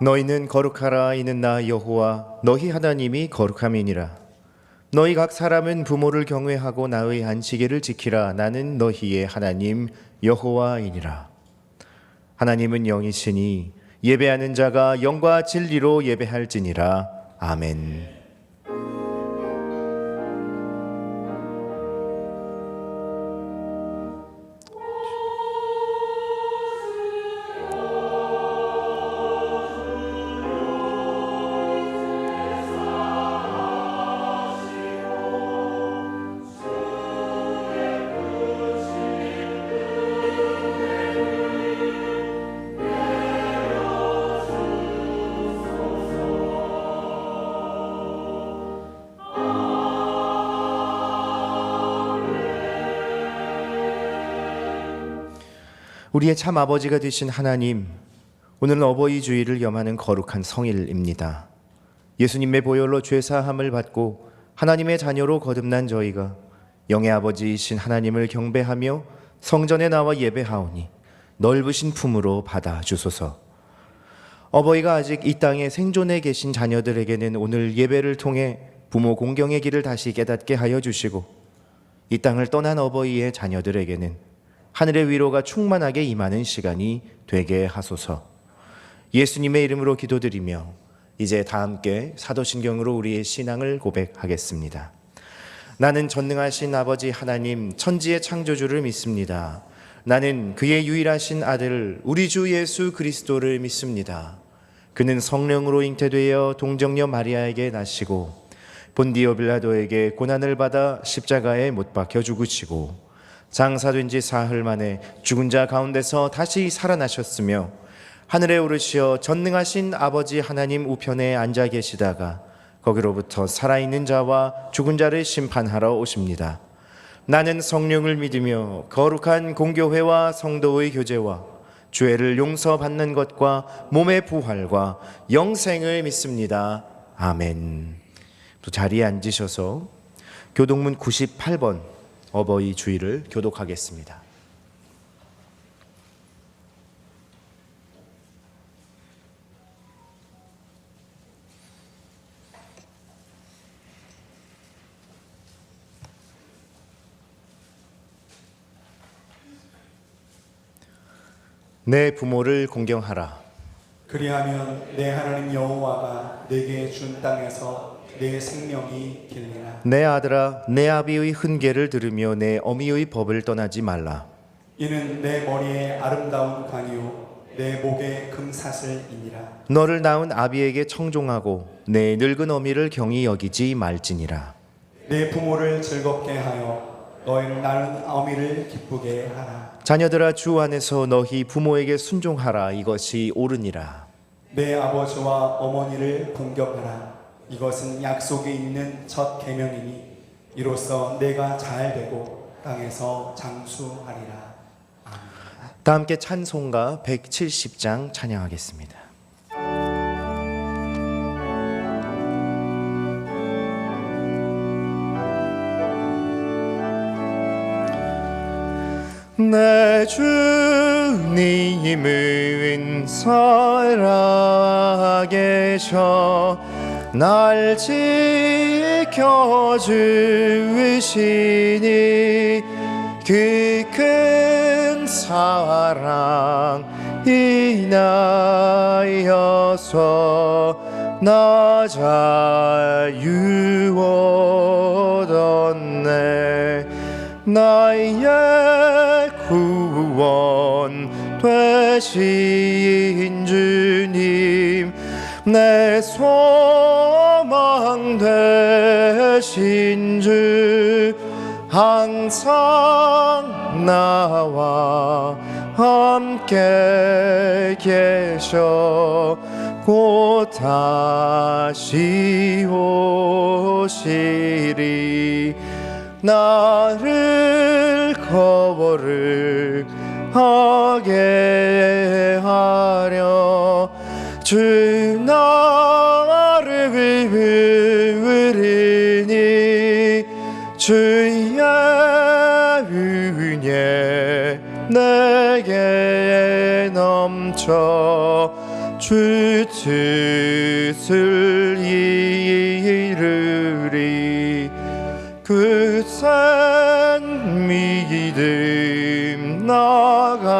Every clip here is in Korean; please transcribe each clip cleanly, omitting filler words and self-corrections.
너희는 거룩하라. 이는 나 여호와 너희 하나님이 거룩함이니라. 너희 각 사람은 부모를 경외하고 나의 안식일을 지키라. 나는 너희의 하나님 여호와이니라. 하나님은 영이시니 예배하는 자가 영과 진리로 예배할지니라. 아멘. 우리의 참 아버지가 되신 하나님, 오늘은 어버이 주일을 염하는 거룩한 성일입니다. 예수님의 보혈로 죄사함을 받고 하나님의 자녀로 거듭난 저희가 영의 아버지이신 하나님을 경배하며 성전에 나와 예배하오니 넓으신 품으로 받아주소서. 어버이가 아직 이 땅에 생존해 계신 자녀들에게는 오늘 예배를 통해 부모 공경의 길을 다시 깨닫게 하여 주시고, 이 땅을 떠난 어버이의 자녀들에게는 하늘의 위로가 충만하게 임하는 시간이 되게 하소서. 예수님의 이름으로 기도드리며 이제 다 함께 사도신경으로 우리의 신앙을 고백하겠습니다. 나는 전능하신 아버지 하나님 천지의 창조주를 믿습니다. 나는 그의 유일하신 아들 우리 주 예수 그리스도를 믿습니다. 그는 성령으로 잉태되어 동정녀 마리아에게 나시고 본디오 빌라도에게 고난을 받아 십자가에 못 박혀 죽으시고 장사된 지 사흘 만에 죽은 자 가운데서 다시 살아나셨으며 하늘에 오르시어 전능하신 아버지 하나님 우편에 앉아 계시다가 거기로부터 살아있는 자와 죽은 자를 심판하러 오십니다. 나는 성령을 믿으며 거룩한 공교회와 성도의 교제와 죄를 용서받는 것과 몸의 부활과 영생을 믿습니다. 아멘. 또 자리에 앉으셔서 교동문 98번 어버이 주일을 교독하겠습니다. 내 부모를 공경하라. 그리하면 내 하나님 여호와가 내게 준 땅에서 내 생명이 길리라. 내 아들아, 내 아비의 훈계를 들으며 내 어미의 법을 떠나지 말라. 이는 내 머리에 아름다운 관이요 내 목에 금사슬이니라. 너를 낳은 아비에게 청종하고 내 늙은 어미를 경히 여기지 말지니라. 내 부모를 즐겁게 하여 너희를 낳은 어미를 기쁘게 하라. 자녀들아, 주 안에서 너희 부모에게 순종하라. 이것이 옳으니라. 내 아버지와 어머니를 공경하라. 이것은 약속이 있는 첫 계명이니 이로써 내가 잘 되고 땅에서 장수하리라. 다 함께 찬송가 170장 찬양하겠습니다. 내 주님은 살아계셔 날 지켜주시니 그 큰 사랑 인하여서 나 자유 얻었네. 나의 구원 되신 주님, 내 소망 되신 주, 항상 나와 함께 계셔 곧 다시 오시리. 나를 거룩하게 하려 주 나를 부르니 주의 은혜 내게 넘쳐 주 뜻을 이루리. 그 산 믿음 나가지고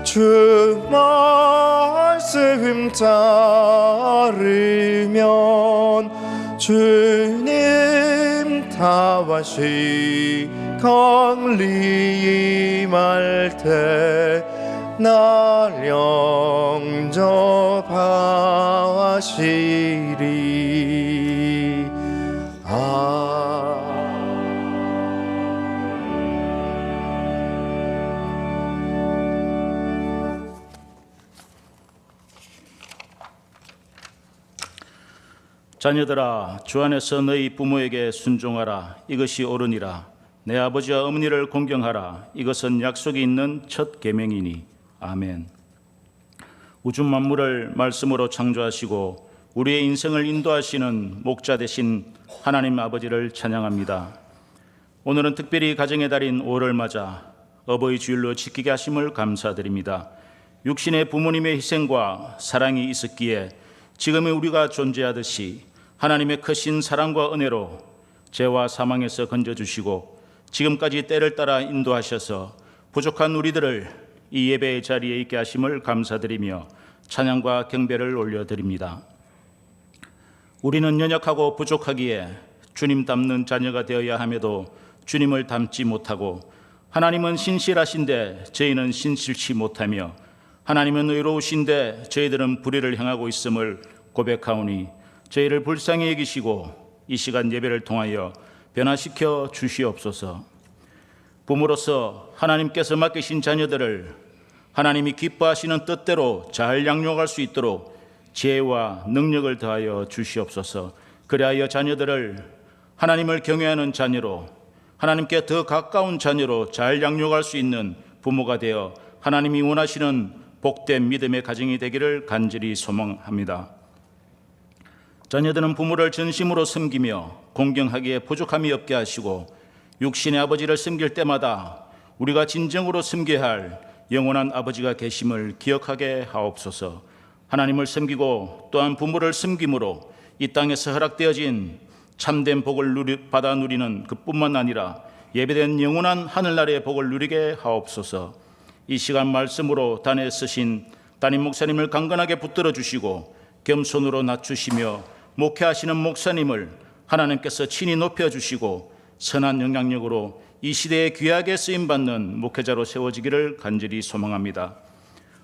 주 말씀 따르면 주님 다와시 강림할 때 날 영접하시리. 자녀들아, 주 안에서 너희 부모에게 순종하라. 이것이 옳으니라. 내 아버지와 어머니를 공경하라. 이것은 약속이 있는 첫 계명이니. 아멘. 우주 만물을 말씀으로 창조하시고 우리의 인생을 인도하시는 목자 되신 하나님 아버지를 찬양합니다. 오늘은 특별히 가정의 달인 5월을 맞아 어버이 주일로 지키게 하심을 감사드립니다. 육신의 부모님의 희생과 사랑이 있었기에 지금의 우리가 존재하듯이 하나님의 크신 사랑과 은혜로 죄와 사망에서 건져주시고 지금까지 때를 따라 인도하셔서 부족한 우리들을 이 예배의 자리에 있게 하심을 감사드리며 찬양과 경배를 올려드립니다. 우리는 연약하고 부족하기에 주님 닮는 자녀가 되어야 함에도 주님을 닮지 못하고, 하나님은 신실하신데 저희는 신실치 못하며, 하나님은 의로우신데 저희들은 불의를 행하고 있음을 고백하오니 저희를 불쌍히 여기시고 이 시간 예배를 통하여 변화시켜 주시옵소서. 부모로서 하나님께서 맡기신 자녀들을 하나님이 기뻐하시는 뜻대로 잘 양육할 수 있도록 지혜와 능력을 더하여 주시옵소서. 그리하여 자녀들을 하나님을 경외하는 자녀로, 하나님께 더 가까운 자녀로 잘 양육할 수 있는 부모가 되어 하나님이 원하시는 복된 믿음의 가정이 되기를 간절히 소망합니다. 자녀들은 부모를 전심으로 섬기며 공경하기에 부족함이 없게 하시고 육신의 아버지를 섬길 때마다 우리가 진정으로 섬겨야 할 영원한 아버지가 계심을 기억하게 하옵소서. 하나님을 섬기고 또한 부모를 섬김으로 이 땅에서 허락되어진 참된 복을 받아 누리는 그뿐만 아니라 예배된 영원한 하늘나라의 복을 누리게 하옵소서. 이 시간 말씀으로 단에 쓰신 담임 목사님을 강건하게 붙들어 주시고 겸손으로 낮추시며 목회하시는 목사님을 하나님께서 친히 높여주시고 선한 영향력으로 이 시대에 귀하게 쓰임받는 목회자로 세워지기를 간절히 소망합니다.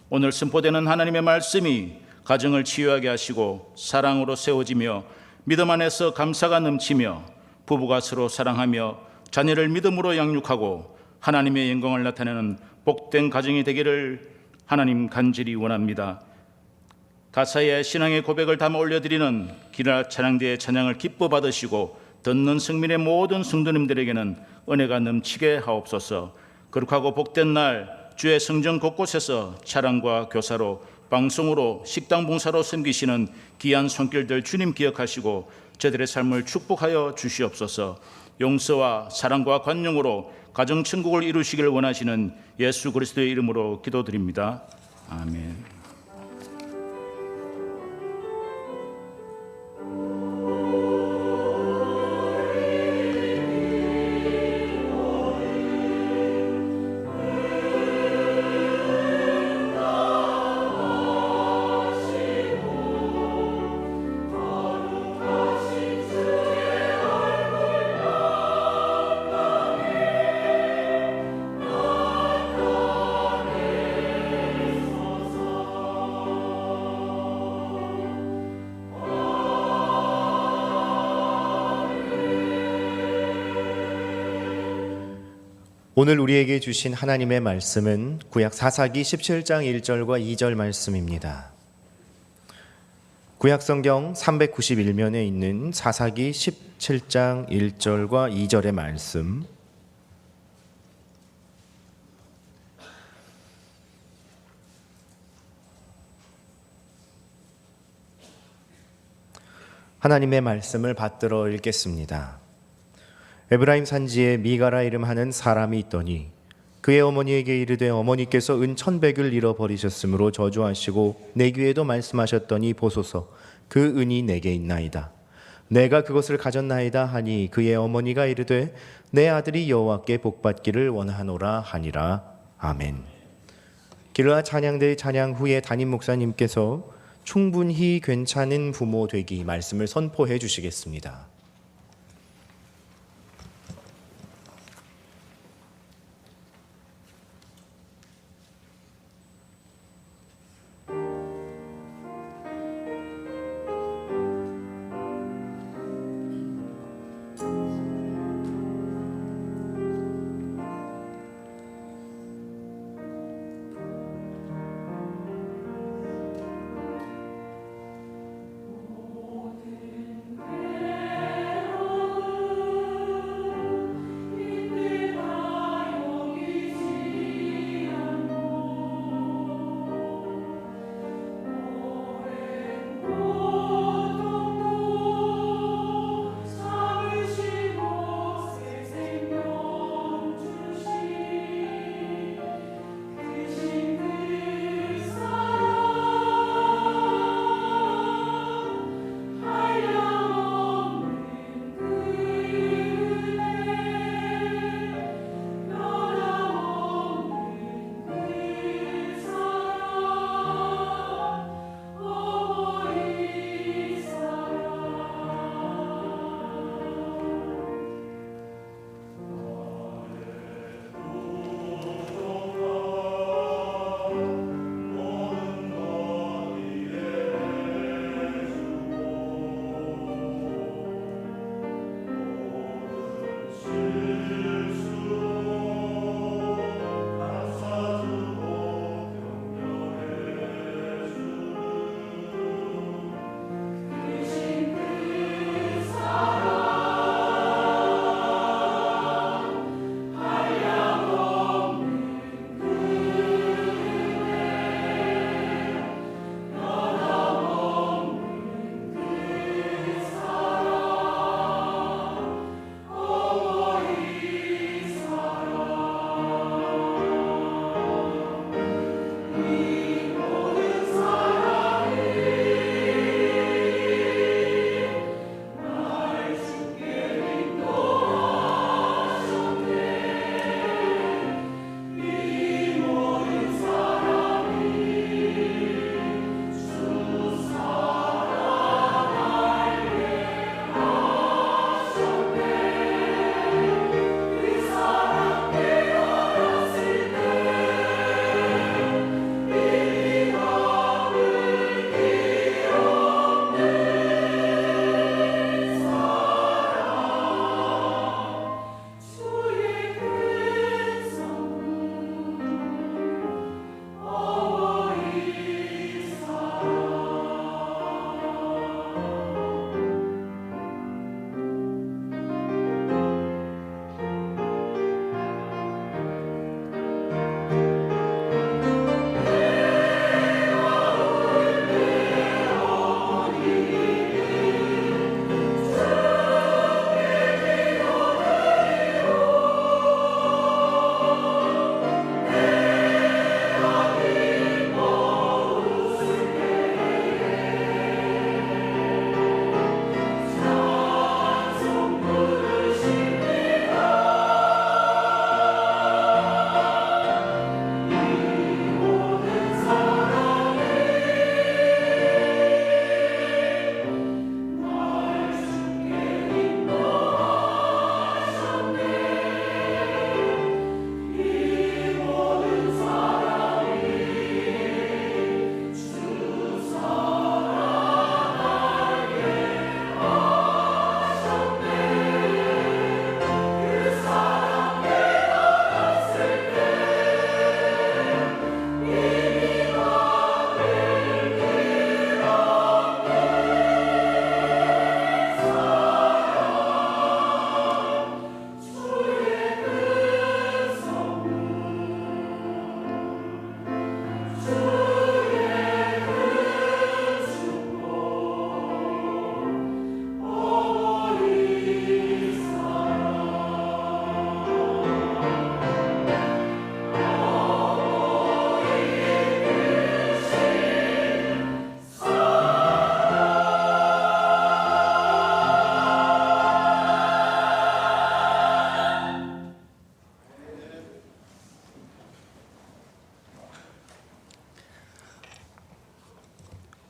오늘 선포되는 하나님의 말씀이 가정을 치유하게 하시고 사랑으로 세워지며 믿음 안에서 감사가 넘치며 부부가 서로 사랑하며 자녀를 믿음으로 양육하고 하나님의 영광을 나타내는 복된 가정이 되기를 하나님 간절히 원합니다. 가사에 신앙의 고백을 담아 올려드리는 기라 찬양대의 찬양을 기뻐 받으시고 듣는 성민의 모든 성도님들에게는 은혜가 넘치게 하옵소서. 거룩하고 복된 날 주의 성전 곳곳에서 찬양과 교사로 방송으로 식당 봉사로 섬기시는 귀한 손길들 주님 기억하시고 저들의 삶을 축복하여 주시옵소서. 용서와 사랑과 관용으로 가정천국을 이루시길 원하시는 예수 그리스도의 이름으로 기도드립니다. 아멘. 오늘 우리에게 주신 하나님의 말씀은 구약 사사기 17장 1절과 2절 말씀입니다. 구약 성경 391면에 있는 사사기 17장 1절과 2절의 말씀, 하나님의 말씀을 받들어 읽겠습니다. 에브라임 산지에 미가라 이름하는 사람이 있더니 그의 어머니에게 이르되 어머니께서 은 1,100을 잃어버리셨으므로 저주하시고 내 귀에도 말씀하셨더니 보소서 그 은이 내게 있나이다. 내가 그것을 가졌나이다 하니 그의 어머니가 이르되 내 아들이 여호와께 복받기를 원하노라 하니라. 아멘. 기르아 찬양대 찬양 후에 담임 목사님께서 충분히 괜찮은 부모 되기 말씀을 선포해 주시겠습니다.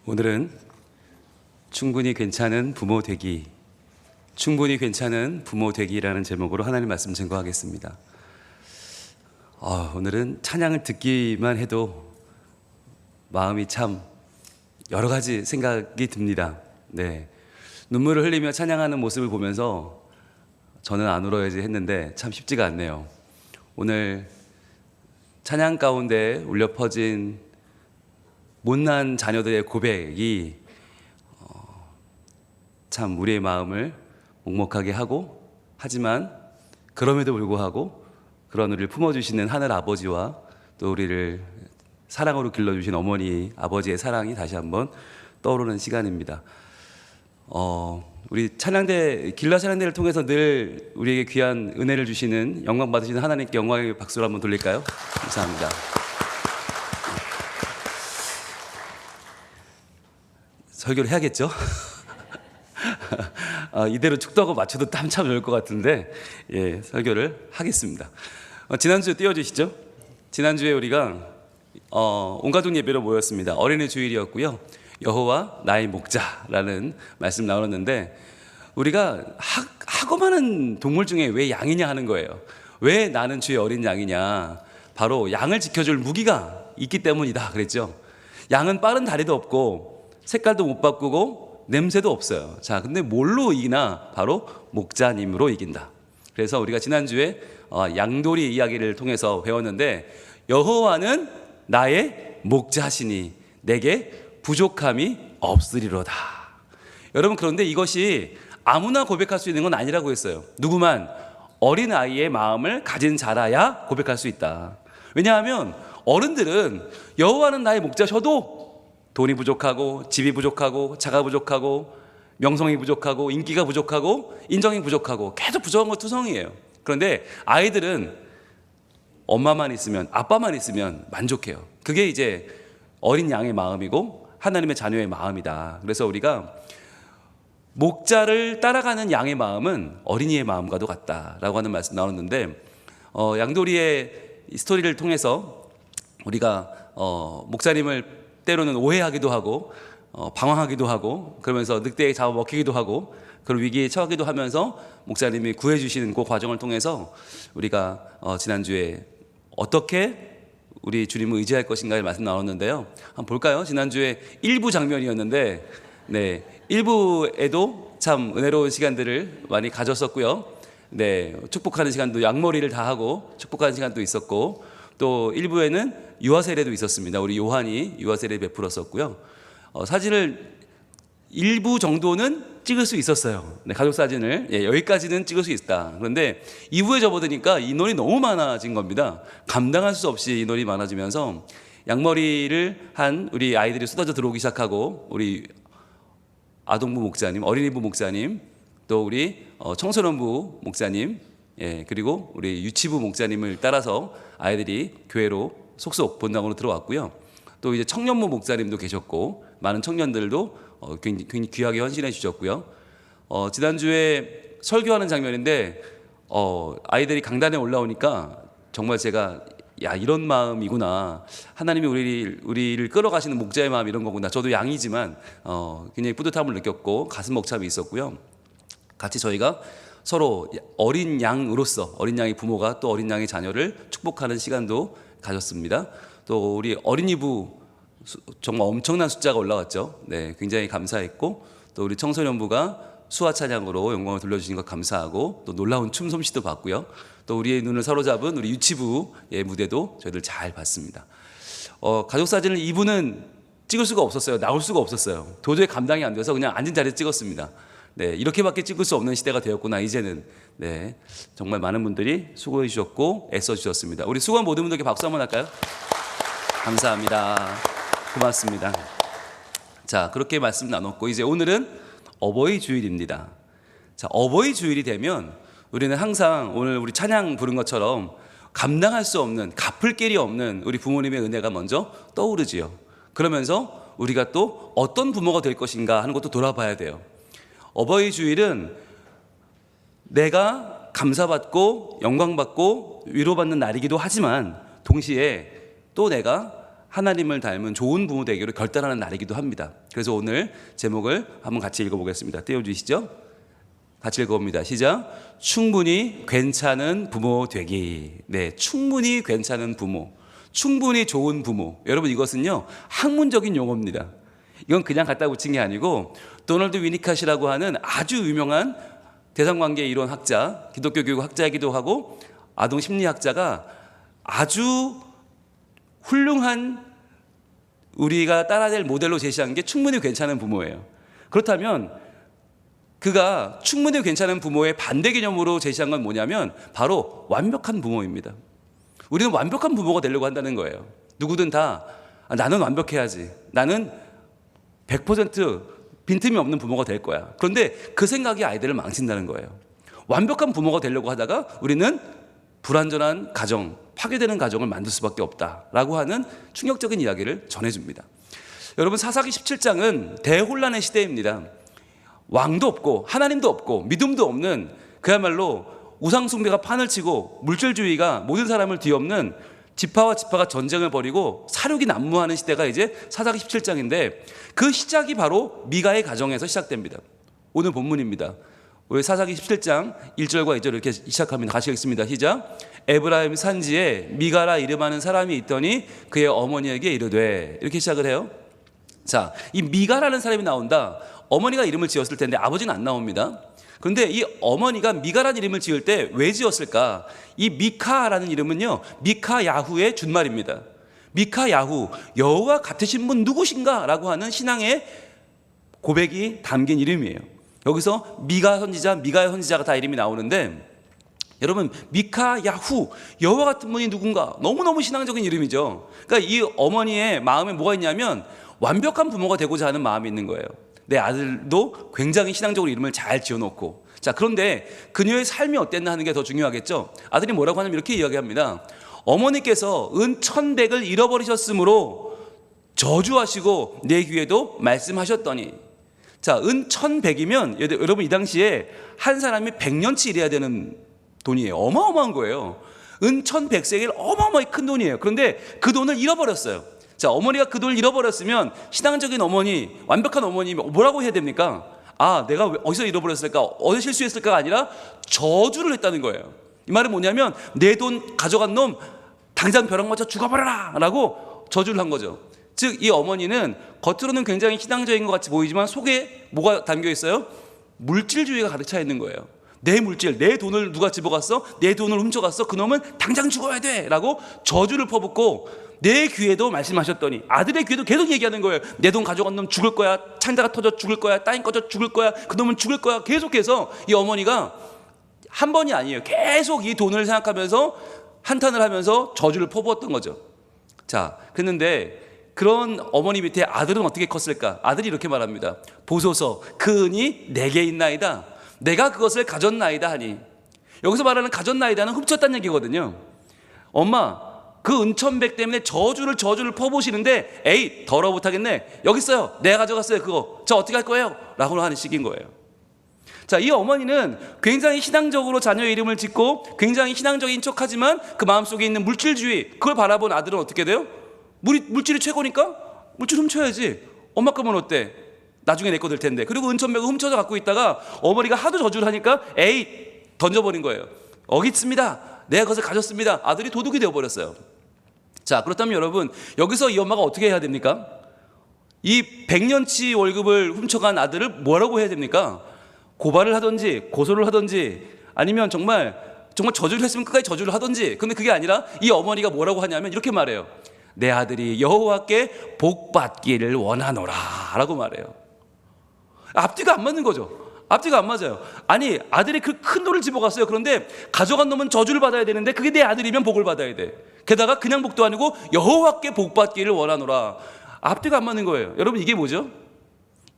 오늘은 충분히 괜찮은 부모 되기, 충분히 괜찮은 부모 되기라는 제목으로 하나님 말씀 증거하겠습니다. 오늘은 찬양을 듣기만 해도 마음이 참 여러 가지 생각이 듭니다. 네, 눈물을 흘리며 찬양하는 모습을 보면서 저는 안 울어야지 했는데 참 쉽지가 않네요. 오늘 찬양 가운데 울려 퍼진 못난 자녀들의 고백이 참 우리의 마음을 먹먹하게 하고, 하지만 그럼에도 불구하고 그런 우리를 품어주시는 하늘 아버지와 또 우리를 사랑으로 길러주신 어머니 아버지의 사랑이 다시 한번 떠오르는 시간입니다. 우리 찬양대, 길라 찬양대를 통해서 늘 우리에게 귀한 은혜를 주시는, 영광 받으시는 하나님께 영광의 박수를 한번 돌릴까요? 감사합니다. 설교를 해야겠죠? 이대로 축도하고 맞춰도 참 좋을 것 같은데, 예, 설교를 하겠습니다. 지난주 띄워주시죠. 지난주에 우리가 온 가족 예배로 모였습니다. 어린이 주일이었고요. 여호와 나의 목자라는 말씀 나눴는데, 우리가 하고 많은 동물 중에 왜 양이냐 하는 거예요. 왜 나는 주의 어린 양이냐? 바로 양을 지켜줄 무기가 있기 때문이다 그랬죠. 양은 빠른 다리도 없고 색깔도 못 바꾸고 냄새도 없어요. 자, 근데 뭘로 이기나? 바로 목자님으로 이긴다. 그래서 우리가 지난주에 양돌이 이야기를 통해서 배웠는데, 여호와는 나의 목자시니 내게 부족함이 없으리로다. 여러분, 그런데 이것이 아무나 고백할 수 있는 건 아니라고 했어요. 누구만 어린아이의 마음을 가진 자라야 고백할 수 있다. 왜냐하면 어른들은 여호와는 나의 목자셔도 돈이 부족하고 집이 부족하고 차가 부족하고 명성이 부족하고 인기가 부족하고 인정이 부족하고 계속 부족한 거 투성이에요. 그런데 아이들은 엄마만 있으면, 아빠만 있으면 만족해요. 그게 이제 어린 양의 마음이고 하나님의 자녀의 마음이다. 그래서 우리가 목자를 따라가는 양의 마음은 어린이의 마음과도 같다라고 하는 말씀 나눴는데, 양도리의 스토리를 통해서 우리가 목사님을 때로는 오해하기도 하고 방황하기도 하고, 그러면서 늑대에 잡아먹히기도 하고 그런 위기에 처하기도 하면서 목사님이 구해주시는 그 과정을 통해서 우리가 지난주에 어떻게 우리 주님을 의지할 것인가를 말씀 나눴는데요. 한번 볼까요? 지난주에 1부 장면이었는데, 네, 1부에도 참 은혜로운 시간들을 많이 가졌었고요. 네, 축복하는 시간도 양머리를 다 하고 축복하는 시간도 있었고, 또 1부에는 유아 세례도 있었습니다. 우리 요한이 유아 세례 베풀었었고요. 사진을 일부 정도는 찍을 수 있었어요. 네, 가족 사진을, 예, 여기까지는 찍을 수 있다. 그런데 2부에 접어드니까 인원이 너무 많아진 겁니다. 감당할 수 없이 인원이 많아지면서 양머리를 한 우리 아이들이 쏟아져 들어오기 시작하고, 우리 아동부 목사님, 어린이부 목사님, 또 우리 청소년부 목사님, 예, 그리고 우리 유치부 목사님을 따라서 아이들이 교회로 속속 본당으로 들어왔고요. 또 이제 청년부 목사님도 계셨고, 많은 청년들도 굉장히 귀하게 헌신해 주셨고요. 지난주에 설교하는 장면인데, 아이들이 강단에 올라오니까 정말 제가, 야, 이런 마음이구나. 하나님이 우리를 끌어가시는 목자의 마음, 이런 거구나. 저도 양이지만 굉장히 뿌듯함을 느꼈고 가슴 벅참이 있었고요. 같이 저희가 서로 어린 양으로서, 어린 양의 부모가 또 어린 양의 자녀를 축복하는 시간도 가졌습니다. 또 우리 어린이부 정말 엄청난 숫자가 올라왔죠. 네, 굉장히 감사했고, 또 우리 청소년부가 수화 찬양으로 영광을 돌려주신 것 감사하고, 또 놀라운 춤 솜씨도 봤고요. 또 우리의 눈을 사로잡은 우리 유치부의 무대도 저희들 잘 봤습니다. 가족 사진을 2부는 찍을 수가 없었어요. 나올 수가 없었어요. 도저히 감당이 안 돼서 그냥 앉은 자리에 찍었습니다. 네, 이렇게밖에 찍을 수 없는 시대가 되었구나 이제는. 네, 정말 많은 분들이 수고해 주셨고 애써 주셨습니다. 우리 수고한 모든 분들께 박수 한번 할까요? 감사합니다. 고맙습니다. 자, 그렇게 말씀 나눴고, 이제 오늘은 어버이 주일입니다. 자, 어버이 주일이 되면 우리는 항상 오늘 우리 찬양 부른 것처럼 감당할 수 없는, 갚을 길이 없는 우리 부모님의 은혜가 먼저 떠오르지요. 그러면서 우리가 또 어떤 부모가 될 것인가 하는 것도 돌아봐야 돼요. 어버이 주일은 내가 감사받고 영광받고 위로받는 날이기도 하지만, 동시에 또 내가 하나님을 닮은 좋은 부모 되기로 결단하는 날이기도 합니다. 그래서 오늘 제목을 한번 같이 읽어보겠습니다. 띄워주시죠. 같이 읽어봅니다. 시작. 충분히 괜찮은 부모 되기. 네, 충분히 괜찮은 부모, 충분히 좋은 부모. 여러분, 이것은요 학문적인 용어입니다. 이건 그냥 갖다 붙인 게 아니고 도널드 위니캇이라고 하는 아주 유명한 대상관계 이론 학자, 기독교 교육 학자이기도 하고 아동 심리학자가 아주 훌륭한 우리가 따라야 될 모델로 제시한 게 충분히 괜찮은 부모예요. 그렇다면 그가 충분히 괜찮은 부모의 반대 개념으로 제시한 건 뭐냐면 바로 완벽한 부모입니다. 우리는 완벽한 부모가 되려고 한다는 거예요. 누구든 다 나는 완벽해야지, 나는 100% 빈틈이 없는 부모가 될 거야. 그런데 그 생각이 아이들을 망친다는 거예요. 완벽한 부모가 되려고 하다가 우리는 불완전한 가정, 파괴되는 가정을 만들 수밖에 없다라고 하는 충격적인 이야기를 전해줍니다. 여러분, 사사기 17장은 대혼란의 시대입니다. 왕도 없고 하나님도 없고 믿음도 없는, 그야말로 우상숭배가 판을 치고 물질주의가 모든 사람을 뒤엎는 지파와 지파가 전쟁을 벌이고 사륙이 난무하는 시대가 이제 사사기 17장인데 그 시작이 바로 미가의 가정에서 시작됩니다. 오늘 본문입니다. 우리 사사기 17장 1절과 2절 이렇게 시작합니다. 같이 읽습니다. 시작. 에브라임 산지에 미가라 이름하는 사람이 있더니 그의 어머니에게 이르되, 이렇게 시작을 해요. 자, 이 미가라는 사람이 나온다. 어머니가 이름을 지었을 텐데 아버지는 안 나옵니다. 그런데 이 어머니가 미가라는 이름을 지을 때 왜 지었을까? 이 미카라는 이름은요 미카 야후의 준말입니다. 미카 야후, 여호와 같으신 분 누구신가? 라고 하는 신앙의 고백이 담긴 이름이에요. 여기서 미가 선지자, 미가의 선지자가 다 이름이 나오는데, 여러분, 미카 야후, 여호와 같은 분이 누군가? 너무너무 신앙적인 이름이죠. 그러니까 이 어머니의 마음에 뭐가 있냐면 완벽한 부모가 되고자 하는 마음이 있는 거예요. 내 아들도 굉장히 신앙적으로 이름을 잘 지어놓고. 자, 그런데 그녀의 삶이 어땠나 하는 게 더 중요하겠죠. 아들이 뭐라고 하냐면 이렇게 이야기합니다. 어머니께서 은 1,100을 잃어버리셨으므로 저주하시고 내 귀에도 말씀하셨더니. 자, 은 1,100이면 여러분 이 당시에 한 사람이 100년치 일해야 되는 돈이에요. 어마어마한 거예요. 은 1,100세겔 어마어마하게 큰 돈이에요. 그런데 그 돈을 잃어버렸어요. 자, 어머니가 그 돈을 잃어버렸으면 신앙적인 어머니, 완벽한 어머니 뭐라고 해야 됩니까? 아, 내가 어디서 잃어버렸을까? 어디서 실수했을까가 아니라 저주를 했다는 거예요. 이 말은 뭐냐면 내 돈 가져간 놈 당장 벼락 맞아 죽어버려라 라고 저주를 한 거죠. 즉 이 어머니는 겉으로는 굉장히 신앙적인 것 같이 보이지만 속에 뭐가 담겨 있어요? 물질주의가 가득 차 있는 거예요. 내 물질, 내 돈을 누가 집어갔어? 내 돈을 훔쳐갔어? 그놈은 당장 죽어야 돼 라고 저주를 퍼붓고 내 귀에도 말씀하셨더니, 아들의 귀에도 계속 얘기하는 거예요. 내 돈 가져간 놈 죽을 거야, 창자가 터져 죽을 거야, 땅이 꺼져 죽을 거야, 그놈은 죽을 거야. 계속해서 이 어머니가 한 번이 아니에요. 계속 이 돈을 생각하면서 한탄을 하면서 저주를 퍼부었던 거죠. 자, 그런데 그런 어머니 밑에 아들은 어떻게 컸을까? 아들이 이렇게 말합니다. 보소서, 그 은이 내게 있나이다. 내가 그것을 가졌나이다 하니. 여기서 말하는 가졌나이다는 훔쳤다는 얘기거든요. 엄마, 그 은 1,100 때문에 저주를 퍼부으시는데, 에이 더러워 못하겠네, 여기 있어요, 내가 가져갔어요, 그거 저 어떻게 할 거예요? 라고 하는 식인 거예요. 자, 이 어머니는 굉장히 신앙적으로 자녀의 이름을 짓고 굉장히 신앙적인 척하지만 그 마음속에 있는 물질주의, 그걸 바라본 아들은 어떻게 돼요? 물질이 최고니까 물질 훔쳐야지. 엄마 거면 어때? 나중에 내 거 될 텐데. 그리고 은 1,100을 훔쳐서 갖고 있다가 어머니가 하도 저주를 하니까 에이 던져버린 거예요. 여기 있습니다, 내가 그것을 가졌습니다. 아들이 도둑이 되어버렸어요. 자, 그렇다면 여러분, 여기서 이 엄마가 어떻게 해야 됩니까? 이 100년치 월급을 훔쳐간 아들을 뭐라고 해야 됩니까? 고발을 하든지 고소를 하든지 아니면 정말 저주를 했으면 끝까지 저주를 하든지. 근데 그게 아니라 이 어머니가 뭐라고 하냐면 이렇게 말해요. 내 아들이 여호와께 복받기를 원하노라 라고 말해요. 앞뒤가 안 맞는 거죠. 앞뒤가 안 맞아요. 아니, 아들이 그 큰 돈을 집어갔어요. 그런데 가져간 놈은 저주를 받아야 되는데 그게 내 아들이면 복을 받아야 돼. 게다가 그냥 복도 아니고 여호와께 복받기를 원하노라. 앞뒤가 안 맞는 거예요. 여러분, 이게 뭐죠?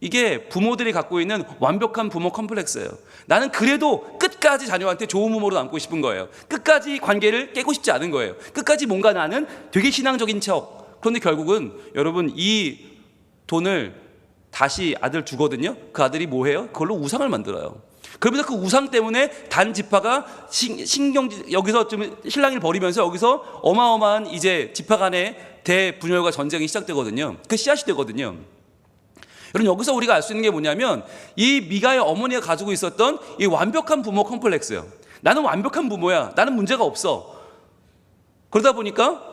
이게 부모들이 갖고 있는 완벽한 부모 컴플렉스예요. 나는 그래도 끝까지 자녀한테 좋은 부모로 남고 싶은 거예요. 끝까지 관계를 깨고 싶지 않은 거예요. 끝까지 뭔가 나는 되게 신앙적인 척. 그런데 결국은 여러분, 이 돈을 다시 아들 주거든요. 그 아들이 뭐 해요? 그걸로 우상을 만들어요. 그러면서 그 우상 때문에 단 지파가 여기서 좀 실랑이를 벌이면서 여기서 어마어마한 이제 지파 간의 대분열과 전쟁이 시작되거든요. 그 씨앗이 되거든요. 여러분, 여기서 우리가 알 수 있는 게 뭐냐면 이 미가의 어머니가 가지고 있었던 이 완벽한 부모 컴플렉스예요. 나는 완벽한 부모야. 나는 문제가 없어. 그러다 보니까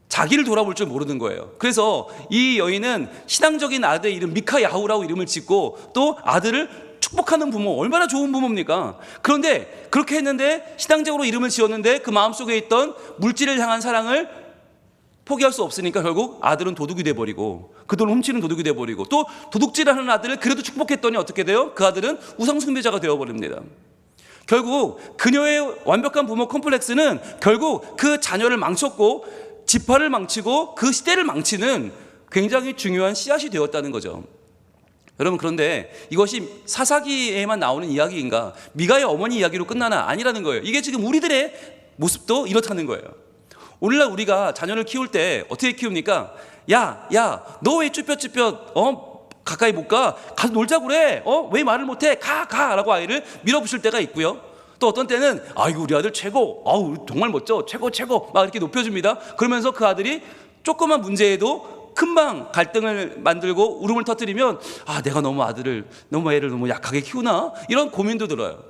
자기를 돌아볼 줄 모르는 거예요. 그래서 이 여인은 신앙적인 아들의 이름 미카 야후라고 이름을 짓고 또 아들을 축복하는 부모, 얼마나 좋은 부모입니까? 그런데 그렇게 했는데 신앙적으로 이름을 지었는데 그 마음속에 있던 물질을 향한 사랑을 포기할 수 없으니까 결국 아들은 도둑이 돼버리고 그 돈을 훔치는 도둑이 돼버리고 또 도둑질하는 아들을 그래도 축복했더니 어떻게 돼요? 그 아들은 우상숭배자가 되어버립니다. 결국 그녀의 완벽한 부모 컴플렉스는 결국 그 자녀를 망쳤고 지파를 망치고 그 시대를 망치는 굉장히 중요한 씨앗이 되었다는 거죠. 여러분, 그런데 이것이 사사기에만 나오는 이야기인가? 미가의 어머니 이야기로 끝나나? 아니라는 거예요. 이게 지금 우리들의 모습도 이렇다는 거예요. 오늘날 우리가 자녀를 키울 때 어떻게 키웁니까? 야, 너 왜 쭈뼛쭈뼛 가까이 못 가? 가서 놀자고 그래. 왜 말을 못해? 가! 라고 아이를 밀어붙일 때가 있고요. 또 어떤 때는 아이고 우리 아들 최고, 아우 정말 멋져, 최고 막 이렇게 높여줍니다. 그러면서 그 아들이 조그만 문제에도 금방 갈등을 만들고 울음을 터뜨리면 내가 너무 애를 너무 약하게 키우나? 이런 고민도 들어요.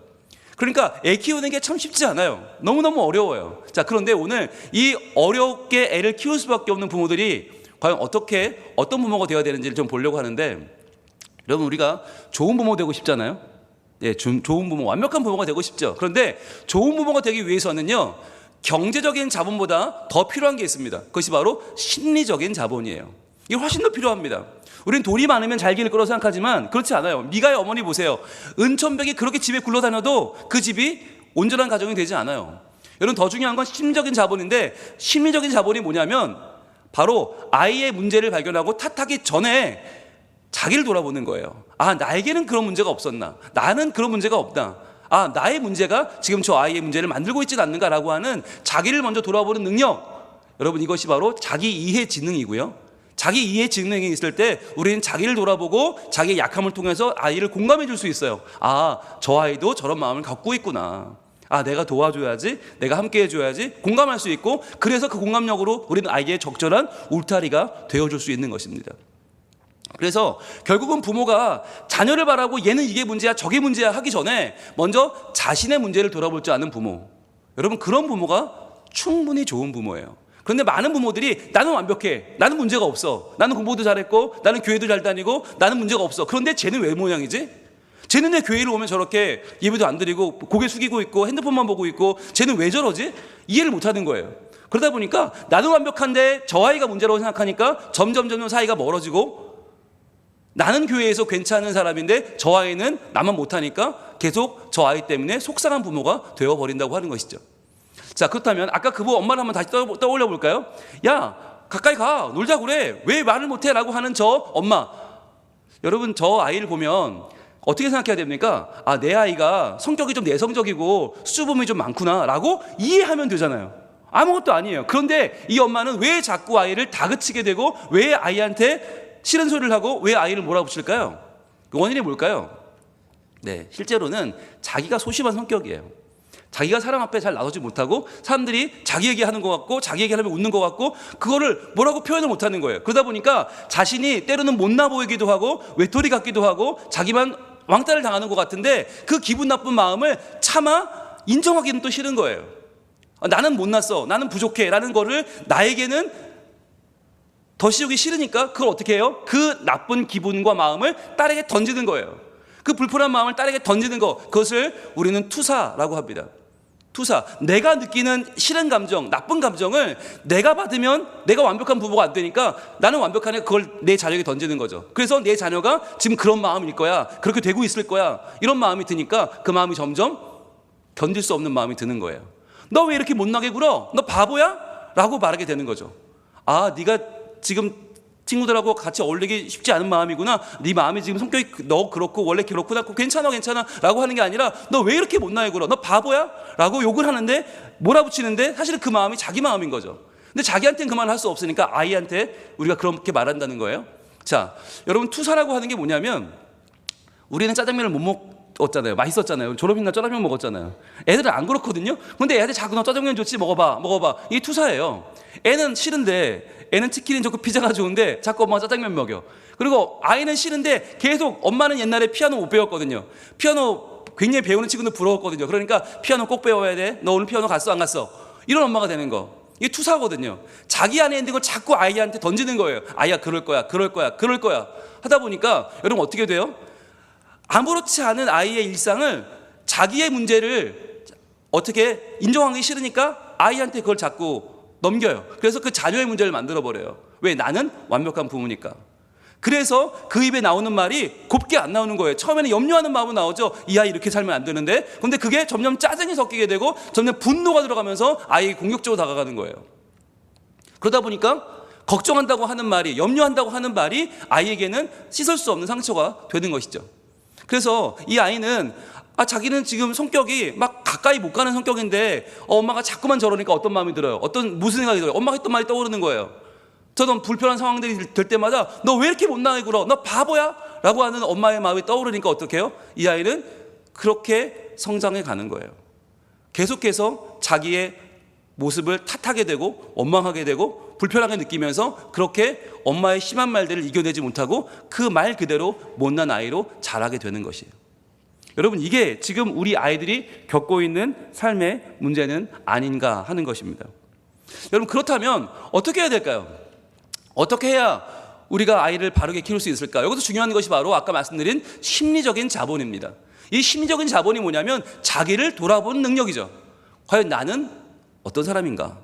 그러니까 애 키우는 게 참 쉽지 않아요. 너무너무 어려워요. 자, 그런데 오늘 이 어렵게 애를 키울 수밖에 없는 부모들이 과연 어떤 부모가 되어야 되는지를 좀 보려고 하는데, 여러분, 우리가 좋은 부모 되고 싶잖아요. 예, 좋은 부모, 완벽한 부모가 되고 싶죠. 그런데 좋은 부모가 되기 위해서는요, 경제적인 자본보다 더 필요한 게 있습니다. 그것이 바로 심리적인 자본이에요. 이게 훨씬 더 필요합니다. 우리는 돈이 많으면 잘 기를 거라고 생각하지만 그렇지 않아요. 미가의 어머니 보세요. 은천백이 그렇게 집에 굴러다녀도 그 집이 온전한 가정이 되지 않아요. 여러분, 더 중요한 건 심리적인 자본인데, 심리적인 자본이 뭐냐면 바로 아이의 문제를 발견하고 탓하기 전에 자기를 돌아보는 거예요. 나에게는 그런 문제가 없었나? 나는 그런 문제가 없다. 나의 문제가 지금 저 아이의 문제를 만들고 있지는 않는가라고 하는 자기를 먼저 돌아보는 능력. 여러분, 이것이 바로 자기 이해 지능이고요. 자기 이해 지능이 있을 때 우리는 자기를 돌아보고 자기의 약함을 통해서 아이를 공감해 줄 수 있어요. 저 아이도 저런 마음을 갖고 있구나. 내가 도와줘야지, 내가 함께 해줘야지, 공감할 수 있고, 그래서 그 공감력으로 우리는 아이의 적절한 울타리가 되어줄 수 있는 것입니다. 그래서 결국은 부모가 자녀를 바라고 얘는 이게 문제야 저게 문제야 하기 전에 먼저 자신의 문제를 돌아볼 줄 아는 부모, 여러분, 그런 부모가 충분히 좋은 부모예요. 그런데 많은 부모들이 나는 완벽해, 나는 문제가 없어, 나는 공부도 잘했고 나는 교회도 잘 다니고 나는 문제가 없어. 그런데 쟤는 왜 모양이지? 쟤는 왜 교회를 오면 저렇게 예배도 안 드리고 고개 숙이고 있고 핸드폰만 보고 있고 쟤는 왜 저러지? 이해를 못하는 거예요. 그러다 보니까 나는 완벽한데 저 아이가 문제라고 생각하니까 점점 사이가 멀어지고, 나는 교회에서 괜찮은 사람인데 저 아이는 나만 못하니까 계속 저 아이 때문에 속상한 부모가 되어버린다고 하는 것이죠. 자, 그렇다면 아까 그 엄마를 한번 다시 떠올려 볼까요? 야, 가까이 가, 놀자 그래, 왜 말을 못해? 라고 하는 저 엄마. 여러분, 저 아이를 보면 어떻게 생각해야 됩니까? 내 아이가 성격이 좀 내성적이고 수줍음이 좀 많구나 라고 이해하면 되잖아요. 아무것도 아니에요. 그런데 이 엄마는 왜 자꾸 아이를 다그치게 되고 왜 아이한테 싫은 소리를 하고 왜 아이를 몰아붙일까요? 그 원인이 뭘까요? 네, 실제로는 자기가 소심한 성격이에요. 자기가 사람 앞에 잘 나서지 못하고 사람들이 자기 얘기하는 것 같고 자기 얘기하면 웃는 것 같고 그거를 뭐라고 표현을 못하는 거예요. 그러다 보니까 자신이 때로는 못나 보이기도 하고 외톨이 같기도 하고 자기만 왕따를 당하는 것 같은데 그 기분 나쁜 마음을 차마 인정하기는 또 싫은 거예요. 나는 못났어, 나는 부족해 라는 거를 나에게는 더 씌우기 싫으니까 그걸 어떻게 해요? 그 나쁜 기분과 마음을 딸에게 던지는 거예요. 그 불편한 마음을 딸에게 던지는 거, 그것을 우리는 투사라고 합니다. 투사. 내가 느끼는 싫은 감정, 나쁜 감정을 내가 받으면 내가 완벽한 부모가 안 되니까 나는 완벽하니까 그걸 내 자녀에게 던지는 거죠. 그래서 내 자녀가 지금 그런 마음일 거야, 그렇게 되고 있을 거야, 이런 마음이 드니까 그 마음이 점점 견딜 수 없는 마음이 드는 거예요. 너 왜 이렇게 못나게 굴어? 너 바보야? 라고 말하게 되는 거죠. 네가 지금 친구들하고 같이 어울리기 쉽지 않은 마음이구나. 네 마음이 지금 성격이 너 그렇고 원래 그렇구나. 괜찮아 라고 하는 게 아니라 너 왜 이렇게 못나게 굴어? 너 바보야? 라고 욕을 하는데, 몰아붙이는데 사실은 그 마음이 자기 마음인 거죠. 근데 자기한테는 그 말을 할 수 없으니까 아이한테 우리가 그렇게 말한다는 거예요. 자, 여러분, 투사라고 하는 게 뭐냐면 우리는 짜장면을 못 먹었잖아요. 맛있었잖아요. 졸업식날 짜장면 먹었잖아요. 애들은 안 그렇거든요. 근데 애들 자꾸 너 짜장면 좋지, 먹어봐. 이게 투사예요. 애는 싫은데, 애는 치킨이 좋고 피자가 좋은데 자꾸 엄마가 짜장면 먹여. 그리고 아이는 싫은데 계속, 엄마는 옛날에 피아노 못 배웠거든요. 피아노 굉장히 배우는 친구들 부러웠거든요. 그러니까 피아노 꼭 배워야 돼. 너 오늘 피아노 갔어 안 갔어? 이런 엄마가 되는 거. 이게 투사거든요. 자기 안에 있는 걸 자꾸 아이한테 던지는 거예요. 아이야 그럴 거야 하다 보니까 여러분 어떻게 돼요? 아무렇지 않은 아이의 일상을, 자기의 문제를 어떻게 인정하기 싫으니까 아이한테 그걸 자꾸 넘겨요. 그래서 그 자녀의 문제를 만들어 버려요. 왜? 나는 완벽한 부모니까. 그래서 그 입에 나오는 말이 곱게 안 나오는 거예요. 처음에는 염려하는 마음은 나오죠. 이 아이 이렇게 살면 안 되는데. 근데 그게 점점 짜증이 섞이게 되고 점점 분노가 들어가면서 아이에게 공격적으로 다가가는 거예요. 그러다 보니까 걱정한다고 하는 말이, 염려한다고 하는 말이 아이에게는 씻을 수 없는 상처가 되는 것이죠. 그래서 이 아이는 자기는 지금 성격이 막 가까이 못 가는 성격인데 엄마가 자꾸만 저러니까 어떤 마음이 들어요? 무슨 생각이 들어요? 엄마가 했던 말이 떠오르는 거예요. 저는 불편한 상황들이 될 때마다 너 왜 이렇게 못나게 굴어? 너 바보야? 라고 하는 엄마의 마음이 떠오르니까 어떻게 해요? 이 아이는 그렇게 성장해 가는 거예요. 계속해서 자기의 모습을 탓하게 되고 원망하게 되고 불편하게 느끼면서 그렇게 엄마의 심한 말들을 이겨내지 못하고 그 말 그대로 못난 아이로 자라게 되는 것이에요. 여러분, 이게 지금 우리 아이들이 겪고 있는 삶의 문제는 아닌가 하는 것입니다. 여러분, 그렇다면 어떻게 해야 될까요? 어떻게 해야 우리가 아이를 바르게 키울 수 있을까? 여기서 중요한 것이 바로 아까 말씀드린 심리적인 자본입니다. 이 심리적인 자본이 뭐냐면 자기를 돌아보는 능력이죠. 과연 나는 어떤 사람인가?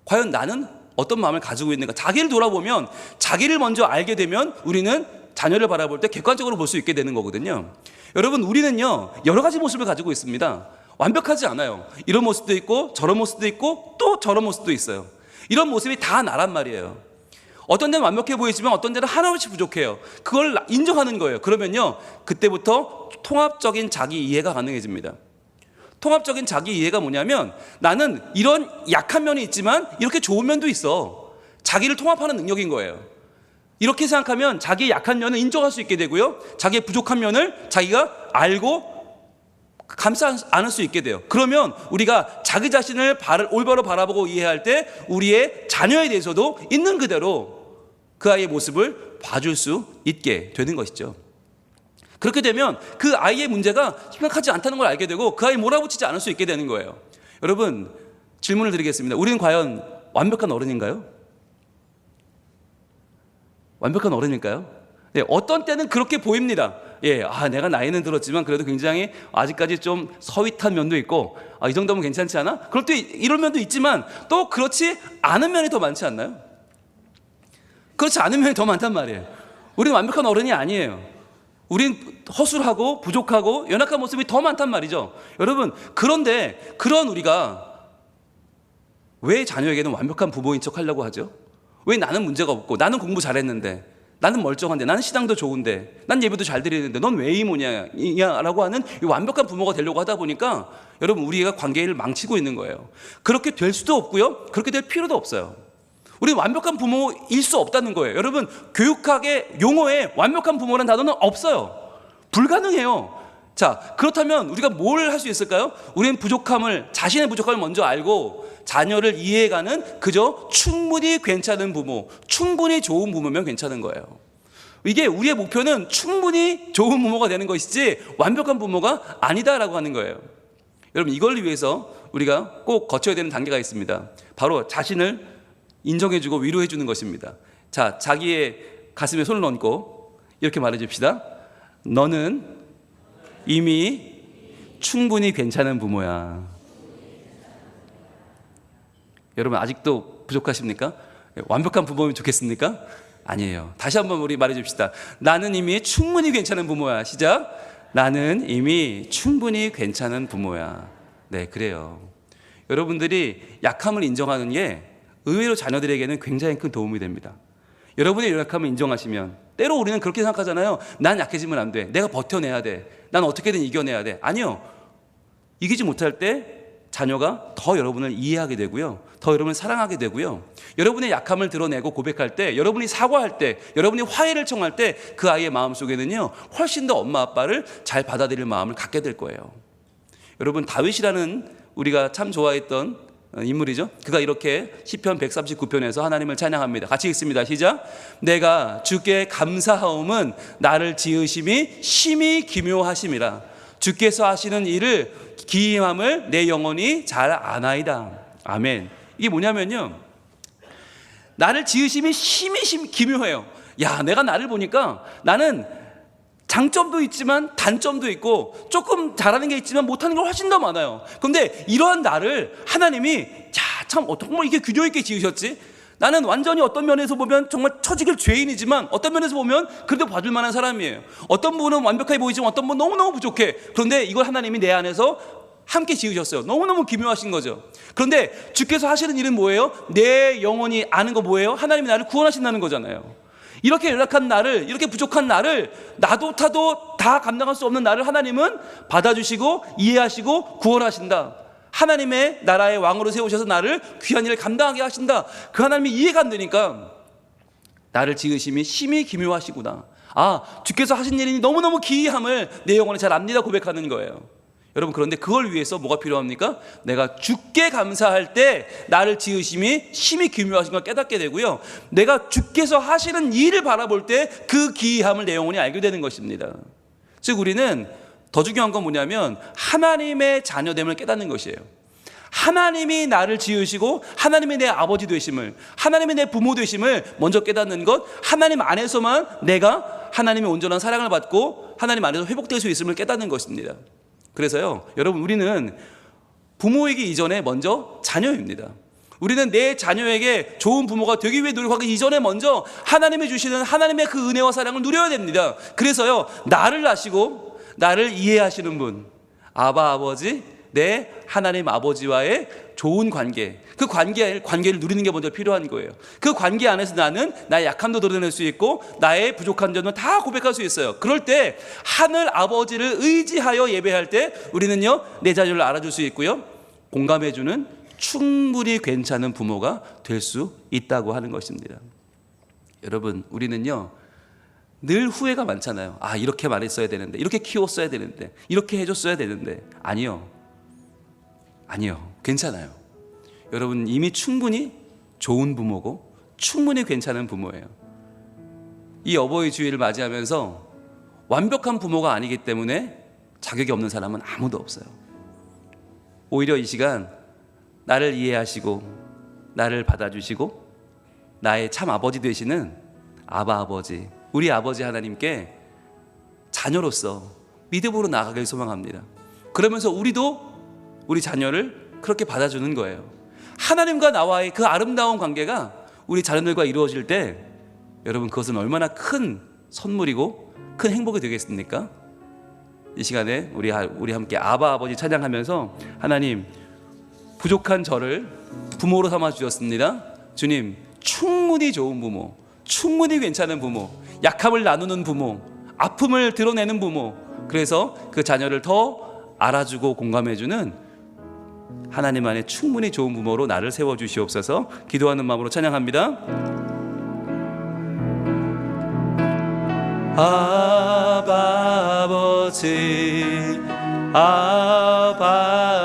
과연 나는 어떤 마음을 가지고 있는가? 자기를 돌아보면, 자기를 먼저 알게 되면 우리는 자녀를 바라볼 때 객관적으로 볼 수 있게 되는 거거든요. 여러분, 우리는요 여러 가지 모습을 가지고 있습니다. 완벽하지 않아요. 이런 모습도 있고 저런 모습도 있고 또 저런 모습도 있어요. 이런 모습이 다 나란 말이에요. 어떤 데는 완벽해 보이지만 어떤 데는 하나같이 부족해요. 그걸 인정하는 거예요. 그러면요 그때부터 통합적인 자기 이해가 가능해집니다. 통합적인 자기 이해가 뭐냐면, 나는 이런 약한 면이 있지만 이렇게 좋은 면도 있어. 자기를 통합하는 능력인 거예요. 이렇게 생각하면 자기의 약한 면을 인정할 수 있게 되고요, 자기의 부족한 면을 자기가 알고 감싸 안을 수 있게 돼요. 그러면 우리가 자기 자신을 올바로 바라보고 이해할 때 우리의 자녀에 대해서도 있는 그대로 그 아이의 모습을 봐줄 수 있게 되는 것이죠. 그렇게 되면 그 아이의 문제가 심각하지 않다는 걸 알게 되고 그 아이 몰아붙이지 않을 수 있게 되는 거예요. 여러분, 질문을 드리겠습니다. 우리는 과연 완벽한 어른인가요? 완벽한 어른일까요? 네, 어떤 때는 그렇게 보입니다. 내가 나이는 들었지만 그래도 굉장히 아직까지 좀 서윗한 면도 있고, 이 정도면 괜찮지 않아? 그럴 때 이런 면도 있지만 또 그렇지 않은 면이 더 많지 않나요? 그렇지 않은 면이 더 많단 말이에요. 우리는 완벽한 어른이 아니에요. 우린 허술하고 부족하고 연약한 모습이 더 많단 말이죠. 여러분, 그런데 그런 우리가 왜 자녀에게는 완벽한 부모인 척 하려고 하죠? 왜 나는 문제가 없고, 나는 공부 잘했는데, 나는 멀쩡한데, 나는 신앙도 좋은데, 난 예배도 잘 드리는데 넌 왜 이모냐라고 하는 이 완벽한 부모가 되려고 하다 보니까 여러분, 우리가 관계를 망치고 있는 거예요. 그렇게 될 수도 없고요, 그렇게 될 필요도 없어요. 우리는 완벽한 부모일 수 없다는 거예요. 여러분, 교육학의 용어에 완벽한 부모라는 단어는 없어요. 불가능해요. 자, 그렇다면 우리가 뭘 할 수 있을까요? 우리는 자신의 부족함을 먼저 알고 자녀를 이해해가는 그저 충분히 괜찮은 부모, 충분히 좋은 부모면 괜찮은 거예요. 이게 우리의 목표는 충분히 좋은 부모가 되는 것이지 완벽한 부모가 아니다라고 하는 거예요. 여러분, 이걸 위해서 우리가 꼭 거쳐야 되는 단계가 있습니다. 바로 자신을 인정해주고 위로해주는 것입니다. 자, 자기의 가슴에 손을 얹고 이렇게 말해줍시다. 너는 이미 충분히 괜찮은 부모야. 여러분, 아직도 부족하십니까? 완벽한 부모면 좋겠습니까? 아니에요. 다시 한번 우리 말해줍시다. 나는 이미 충분히 괜찮은 부모야. 시작. 나는 이미 충분히 괜찮은 부모야. 네, 그래요. 여러분들이 약함을 인정하는 게 의외로 자녀들에게는 굉장히 큰 도움이 됩니다. 여러분의 연약함을 인정하시면, 때로 우리는 그렇게 생각하잖아요. 난 약해지면 안 돼. 내가 버텨내야 돼. 난 어떻게든 이겨내야 돼. 아니요. 이기지 못할 때 자녀가 더 여러분을 이해하게 되고요, 더 여러분을 사랑하게 되고요, 여러분의 약함을 드러내고 고백할 때, 여러분이 사과할 때, 여러분이 화해를 청할 때 그 아이의 마음속에는요 훨씬 더 엄마 아빠를 잘 받아들일 마음을 갖게 될 거예요. 여러분, 다윗이라는 우리가 참 좋아했던 인물이죠. 그가 이렇게 시편 139편에서 하나님을 찬양합니다. 같이 읽습니다. 시작. 내가 주께 감사하옴은 나를 지으심이 심히 기묘하심이라. 주께서 하시는 일을 기이함을 내 영혼이 잘 아나이다. 아멘. 이게 뭐냐면요, 나를 지으심이 심히 기묘해요. 야, 내가 나를 보니까 나는 장점도 있지만 단점도 있고 조금 잘하는 게 있지만 못하는 게 훨씬 더 많아요. 그런데 이러한 나를 하나님이 참 정말 이게 균형 있게 지으셨지. 나는 완전히 어떤 면에서 보면 정말 처지길 죄인이지만 어떤 면에서 보면 그래도 봐줄 만한 사람이에요. 어떤 분은 완벽하게 보이지만 어떤 분은 너무너무 부족해. 그런데 이걸 하나님이 내 안에서 함께 지으셨어요. 너무너무 기묘하신 거죠. 그런데 주께서 하시는 일은 뭐예요? 내 영혼이 아는 거 뭐예요? 하나님이 나를 구원하신다는 거잖아요. 이렇게 연약한 나를, 이렇게 부족한 나를, 나도 타도 다 감당할 수 없는 나를 하나님은 받아주시고 이해하시고 구원하신다. 하나님의 나라의 왕으로 세우셔서 나를 귀한 일을 감당하게 하신다. 그 하나님이 이해가 안 되니까 나를 지으심이 심히 기묘하시구나. 주께서 하신 일이 너무너무 기이함을 내 영혼에 잘 압니다 고백하는 거예요. 여러분, 그런데 그걸 위해서 뭐가 필요합니까? 내가 주께 감사할 때 나를 지으심이 심히 기묘하신 걸 깨닫게 되고요, 내가 주께서 하시는 일을 바라볼 때 그 기이함을 내 영혼이 알게 되는 것입니다. 즉 우리는 더 중요한 건 뭐냐면 하나님의 자녀됨을 깨닫는 것이에요. 하나님이 나를 지으시고 하나님이 내 아버지 되심을, 하나님이 내 부모 되심을 먼저 깨닫는 것, 하나님 안에서만 내가 하나님의 온전한 사랑을 받고 하나님 안에서 회복될 수 있음을 깨닫는 것입니다. 그래서요, 여러분, 우리는 부모이기 이전에 먼저 자녀입니다. 우리는 내 자녀에게 좋은 부모가 되기 위해 노력하기 이전에 먼저 하나님이 주시는 하나님의 그 은혜와 사랑을 누려야 됩니다. 그래서요, 나를 아시고 나를 이해하시는 분, 아버지, 내 하나님 아버지와의 좋은 관계, 그 관계를 누리는 게 먼저 필요한 거예요. 그 관계 안에서 나는 나의 약함도 드러낼 수 있고 나의 부족한 점은 다 고백할 수 있어요. 그럴 때 하늘 아버지를 의지하여 예배할 때 우리는요 내 자녀를 알아줄 수 있고요, 공감해주는 충분히 괜찮은 부모가 될 수 있다고 하는 것입니다. 여러분, 우리는요 늘 후회가 많잖아요. 이렇게 말했어야 되는데, 이렇게 키웠어야 되는데, 이렇게 해줬어야 되는데. 아니요, 괜찮아요. 여러분, 이미 충분히 좋은 부모고 충분히 괜찮은 부모예요. 이 어버이 주일을 맞이하면서 완벽한 부모가 아니기 때문에 자격이 없는 사람은 아무도 없어요. 오히려 이 시간 나를 이해하시고 나를 받아주시고 나의 참 아버지 되시는 아버지, 우리 아버지 하나님께 자녀로서 믿음으로 나아가길 소망합니다. 그러면서 우리도 우리 자녀를 그렇게 받아주는 거예요. 하나님과 나와의 그 아름다운 관계가 우리 자녀들과 이루어질 때 여러분, 그것은 얼마나 큰 선물이고 큰 행복이 되겠습니까? 이 시간에 우리 함께 아버지 찬양하면서, 하나님, 부족한 저를 부모로 삼아 주셨습니다. 주님, 충분히 좋은 부모, 충분히 괜찮은 부모, 약함을 나누는 부모, 아픔을 드러내는 부모, 그래서 그 자녀를 더 알아주고 공감해주는 하나님 안에 충분히 좋은 부모로 나를 세워주시옵소서. 기도하는 마음으로 찬양합니다.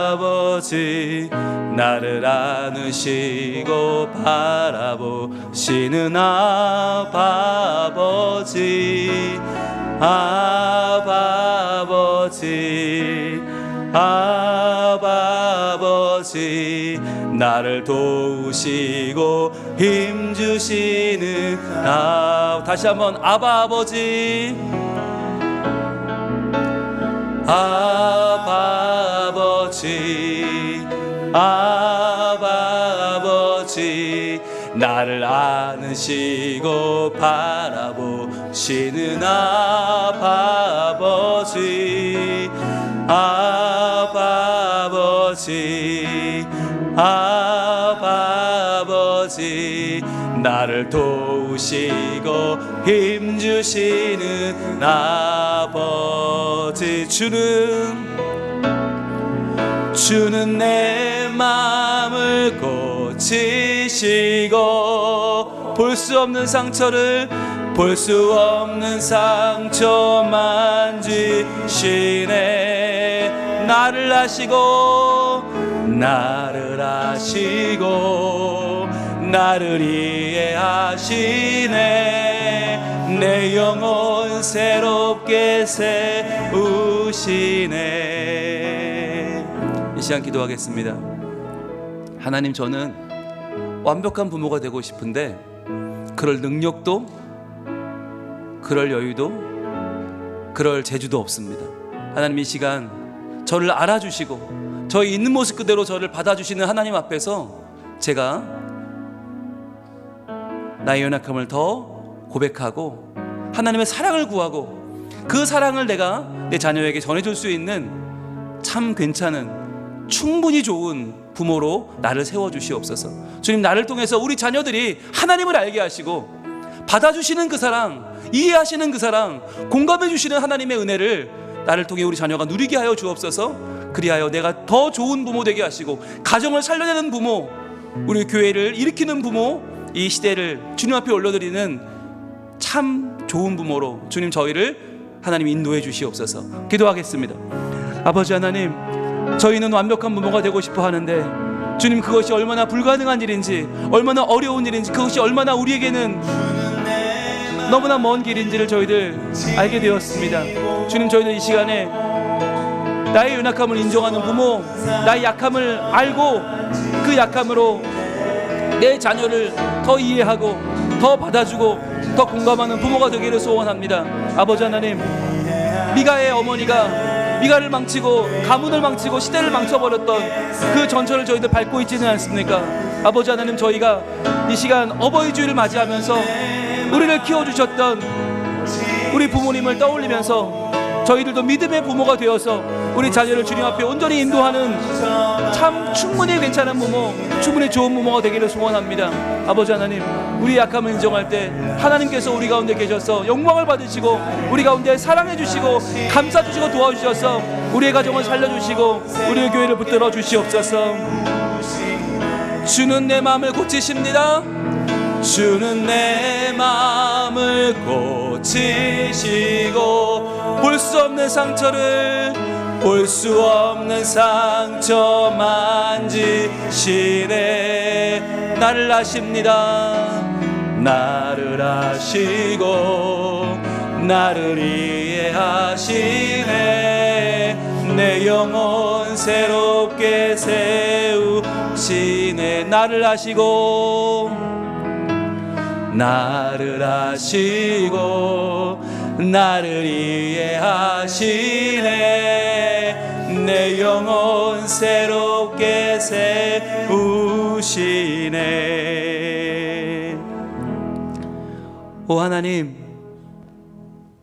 아버지, 나를 안으시고 바라보시는 아버지, 나를 도우시고 힘주시는 다시 한번 아버지, 나를 안으시고 바라보시는 아버지, 나를 도우시고 힘주시는 아버지. 주는 주는 내 마음을 고치시고 볼 수 없는 상처를 볼 수 없는 상처 만지시네. 나를 아시고 나를 이해하시네. 내 영혼 새롭게 세우시네. 이 시간 기도하겠습니다. 하나님, 저는 완벽한 부모가 되고 싶은데 그럴 능력도, 그럴 여유도, 그럴 재주도 없습니다. 하나님, 이 시간 저를 알아주시고 저희 있는 모습 그대로 저를 받아주시는 하나님 앞에서 제가 나의 연약함을 더 고백하고 하나님의 사랑을 구하고 그 사랑을 내가 내 자녀에게 전해줄 수 있는 참 괜찮은, 충분히 좋은 부모로 나를 세워주시옵소서. 주님, 나를 통해서 우리 자녀들이 하나님을 알게 하시고 받아주시는 그 사랑, 이해하시는 그 사랑, 공감해 주시는 하나님의 은혜를 나를 통해 우리 자녀가 누리게 하여 주옵소서. 그리하여 내가 더 좋은 부모 되게 하시고 가정을 살려내는 부모, 우리 교회를 일으키는 부모, 이 시대를 주님 앞에 올려드리는 참 좋은 부모로 주님 저희를 하나님 인도해 주시옵소서. 기도하겠습니다. 아버지 하나님, 저희는 완벽한 부모가 되고 싶어 하는데 주님, 그것이 얼마나 불가능한 일인지, 얼마나 어려운 일인지, 그것이 얼마나 우리에게는 너무나 먼 길인지를 저희들 알게 되었습니다. 주님, 저희들 이 시간에 나의 연약함을 인정하는 부모, 나의 약함을 알고 그 약함으로 내 자녀를 더 이해하고 더 받아주고 더 공감하는 부모가 되기를 소원합니다. 아버지 하나님, 미가의 어머니가 미가를 망치고 가문을 망치고 시대를 망쳐버렸던 그 전철을 저희들 밟고 있지는 않습니까? 아버지 하나님, 저희가 이 시간 어버이 주일을 맞이하면서 우리를 키워주셨던 우리 부모님을 떠올리면서 저희들도 믿음의 부모가 되어서 우리 자녀를 주님 앞에 온전히 인도하는 참 충분히 괜찮은 부모, 충분히 좋은 부모가 되기를 소원합니다. 아버지 하나님, 우리 약함을 인정할 때 하나님께서 우리 가운데 계셔서 영광을 받으시고 우리 가운데 사랑해 주시고 감싸 주시고 도와주셔서 우리의 가정을 살려주시고 우리의 교회를 붙들어 주시옵소서. 주는 내 마음을 고치십니다. 주는 내 마음을 고치시고 볼 수 없는 상처를 볼 수 없는 상처 만지시네. 나를 아십니다. 나를 아시고 나를 이해하시네. 내 영혼 새롭게 세우시네. 나를 아시고 나를 아시고 나를 이해하시네. 내 영혼 새롭게 세우시네. 오 하나님,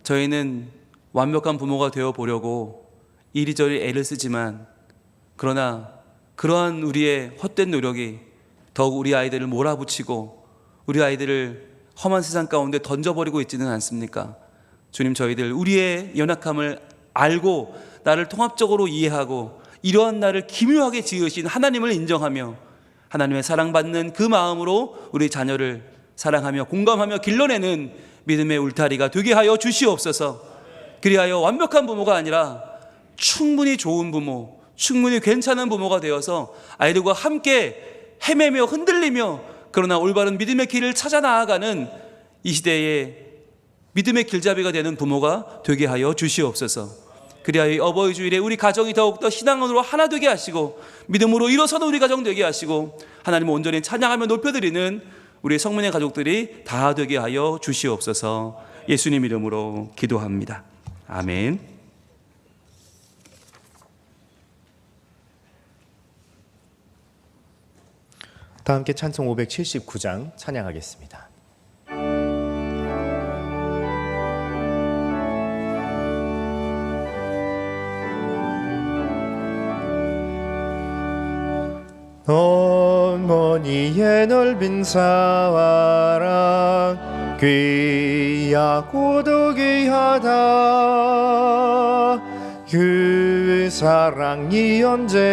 저희는 완벽한 부모가 되어 보려고 이리저리 애를 쓰지만 그러나 그러한 우리의 헛된 노력이 더욱 우리 아이들을 몰아붙이고 우리 아이들을 험한 세상 가운데 던져버리고 있지는 않습니까? 주님, 저희들 우리의 연약함을 알고 나를 통합적으로 이해하고 이러한 나를 기묘하게 지으신 하나님을 인정하며 하나님의 사랑받는 그 마음으로 우리 자녀를 사랑하며 공감하며 길러내는 믿음의 울타리가 되게 하여 주시옵소서. 그리하여 완벽한 부모가 아니라 충분히 좋은 부모, 충분히 괜찮은 부모가 되어서 아이들과 함께 헤매며 흔들리며 그러나 올바른 믿음의 길을 찾아 나아가는 이 시대의 믿음의 길잡이가 되는 부모가 되게 하여 주시옵소서. 그리하여 이 어버이 주일에 우리 가정이 더욱더 신앙으로 하나 되게 하시고 믿음으로 일어서는 우리 가정 되게 하시고 하나님을 온전히 찬양하며 높여드리는 우리 성문의 가족들이 다 되게 하여 주시옵소서. 예수님 이름으로 기도합니다. 아멘. 다 함께 찬송 579장 찬양하겠습니다. 어머니의 넓은 사랑 귀하고도 귀하다. 그 그 사랑이 언제든지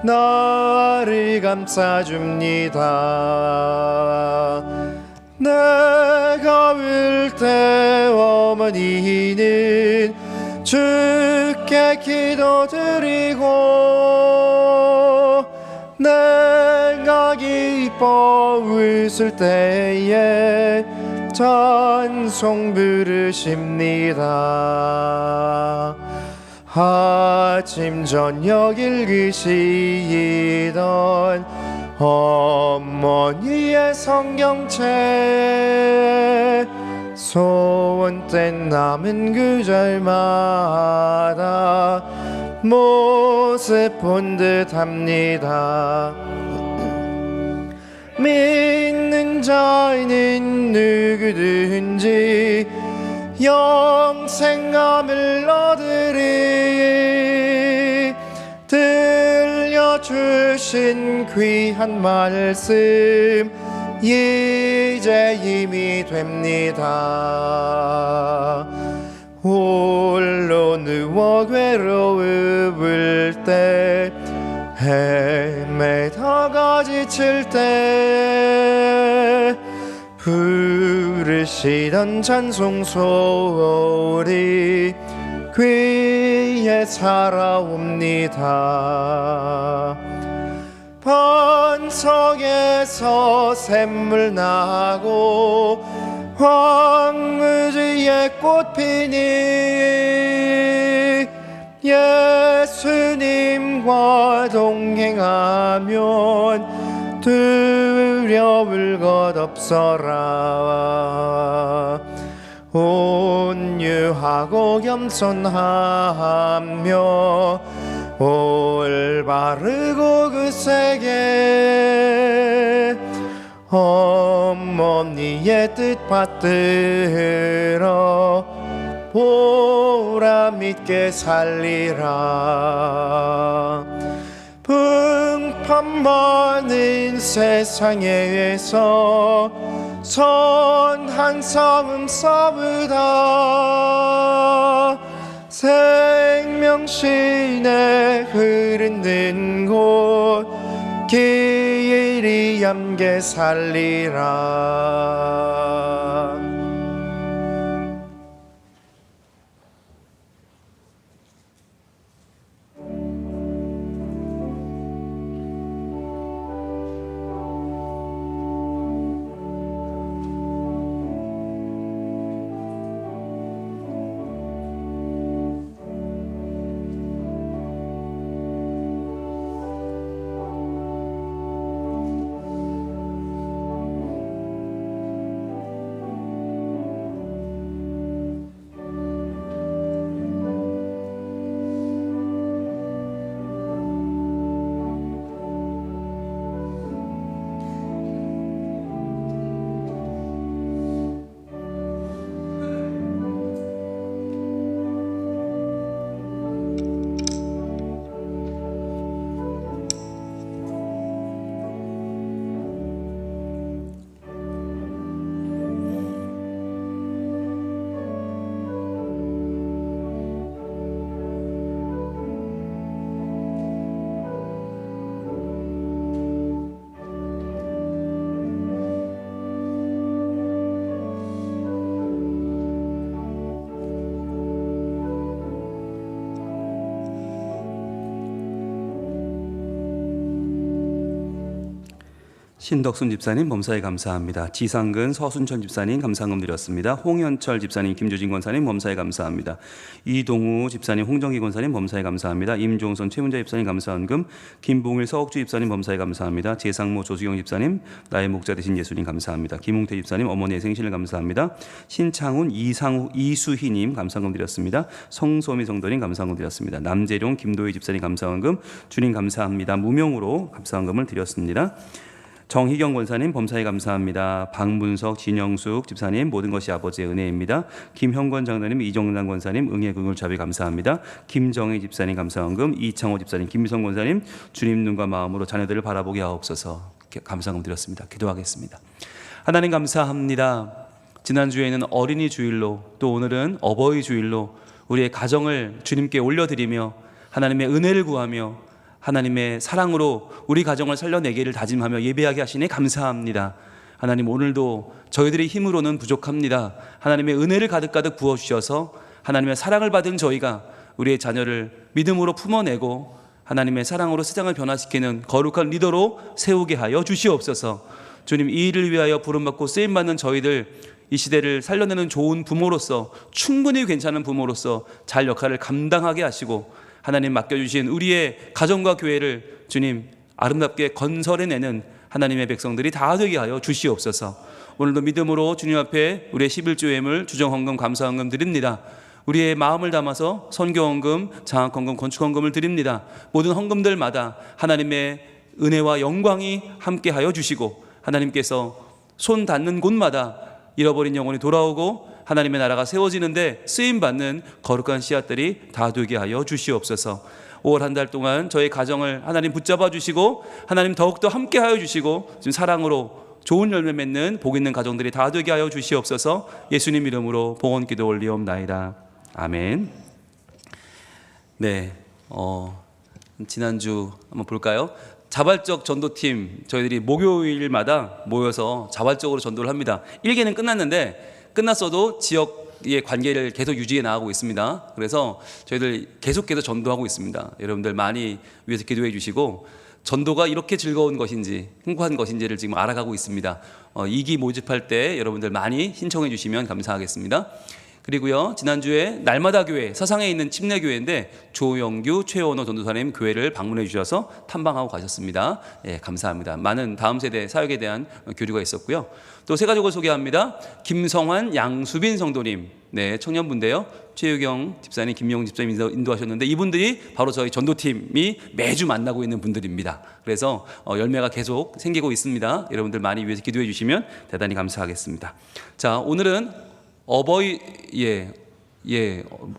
나를 감싸줍니다. 내가 울 때 어머니는 주께 기도드리고 내가 기뻐 웃을 때에 찬송 부르십니다. 아침 저녁 읽으시던 어머니의 성경책 소원된 남은 구절마다 모습 본 듯합니다. 믿는 자는 누구든지 영생함을 얻으리. 들려주신 귀한 말씀 이제 힘이 됩니다. 홀로 누워 괴로울 때 헤매다가 지칠 때 부르시던 찬송 소리 귀에 살아옵니다. 반석에서 샘물 나고 황무지에 꽃 피니 예수님과 동행하면 두려울 것 없어라. 온유하고 겸손하며 올바르고 굳세게 어머니의 뜻 받들어 보람 있게 살리라. 풍파 많은 세상에서 선한 싸움 싸우다 생명신에 흐르는 곳 길이 함께 살리라. 신덕순 집사님 범사에 감사합니다. 지상근 서순천 집사님 감사금 드렸습니다. 홍현철 집사님 김조진 권사님 범사에 감사합니다. 이동우 집사님 홍정기 권사님 범사에 감사합니다. 임종선 최문자 집사님 감사원금 김봉일 서옥주 집사님 범사에 감사합니다. 재상모 조수경 집사님 나의 목자 되신 예수님 감사합니다. 김웅태 집사님 어머니의 생신을 감사합니다. 신창훈 이수희님 감사금 드렸습니다. 성소미 성도님 감사금 드렸습니다. 남재룡 김도희 집사님 감사원금 주님 감사합니다. 무명으로 감사원금을 드렸습니다. 정희경 권사님 범사에 감사합니다. 박문석, 진영숙 집사님 모든 것이 아버지의 은혜입니다. 김형권 장로님, 이정란 권사님 응애 긍휼자비 감사합니다. 김정희 집사님 감사원금, 이창호 집사님, 김미성 권사님 주님 눈과 마음으로 자녀들을 바라보게 하옵소서. 감사금 드렸습니다. 기도하겠습니다. 하나님 감사합니다. 지난주에는 어린이 주일로 또 오늘은 어버이 주일로 우리의 가정을 주님께 올려드리며 하나님의 은혜를 구하며 하나님의 사랑으로 우리 가정을 살려내기를 다짐하며 예배하게 하시니 감사합니다. 하나님, 오늘도 저희들의 힘으로는 부족합니다. 하나님의 은혜를 가득가득 부어주셔서 하나님의 사랑을 받은 저희가 우리의 자녀를 믿음으로 품어내고 하나님의 사랑으로 세상을 변화시키는 거룩한 리더로 세우게 하여 주시옵소서. 주님, 이 일을 위하여 부름받고 쓰임받는 저희들, 이 시대를 살려내는 좋은 부모로서, 충분히 괜찮은 부모로서 잘 역할을 감당하게 하시고 하나님 맡겨주신 우리의 가정과 교회를 주님 아름답게 건설해내는 하나님의 백성들이 다 되게 하여 주시옵소서. 오늘도 믿음으로 주님 앞에 우리의 11조 예물, 주정헌금, 감사헌금 드립니다. 우리의 마음을 담아서 선교헌금, 장학헌금, 건축헌금을 드립니다. 모든 헌금들마다 하나님의 은혜와 영광이 함께하여 주시고 하나님께서 손 닿는 곳마다 잃어버린 영혼이 돌아오고 하나님의 나라가 세워지는데 쓰임받는 거룩한 씨앗들이 다 되게 하여 주시옵소서. 5월 한 달 동안 저희 가정을 하나님 붙잡아 주시고 하나님 더욱더 함께하여 주시고 지금 사랑으로 좋은 열매 맺는 복 있는 가정들이 다 되게 하여 주시옵소서. 예수님 이름으로 봉헌 기도 올리옵나이다. 아멘. 네, 지난주 한번 볼까요? 자발적 전도팀, 저희들이 목요일마다 모여서 자발적으로 전도를 합니다. 1개는 끝났는데 끝났어도 지역의 관계를 계속 유지해 나가고 있습니다. 그래서 저희들 계속해서 전도하고 있습니다. 여러분들 많이 위해서 기도해 주시고 전도가 이렇게 즐거운 것인지 행복한 것인지를 지금 알아가고 있습니다. 2기 모집할 때 여러분들 많이 신청해 주시면 감사하겠습니다. 그리고요, 지난주에 날마다 교회, 서상에 있는 침례교회인데 조영규, 최원호 전도사님 교회를 방문해 주셔서 탐방하고 가셨습니다. 예, 감사합니다. 많은 다음 세대 사역에 대한 교류가 있었고요. 또 세 가족을 소개합니다. 김성환, 양수빈 성도님, 네, 청년분인데요. 최유경 집사님, 김용 집사님 인도하셨는데 이분들이 바로 저희 전도팀이 매주 만나고 있는 분들입니다. 그래서 열매가 계속 생기고 있습니다. 여러분들 많이 위해서 기도해 주시면 대단히 감사하겠습니다. 자, 오늘은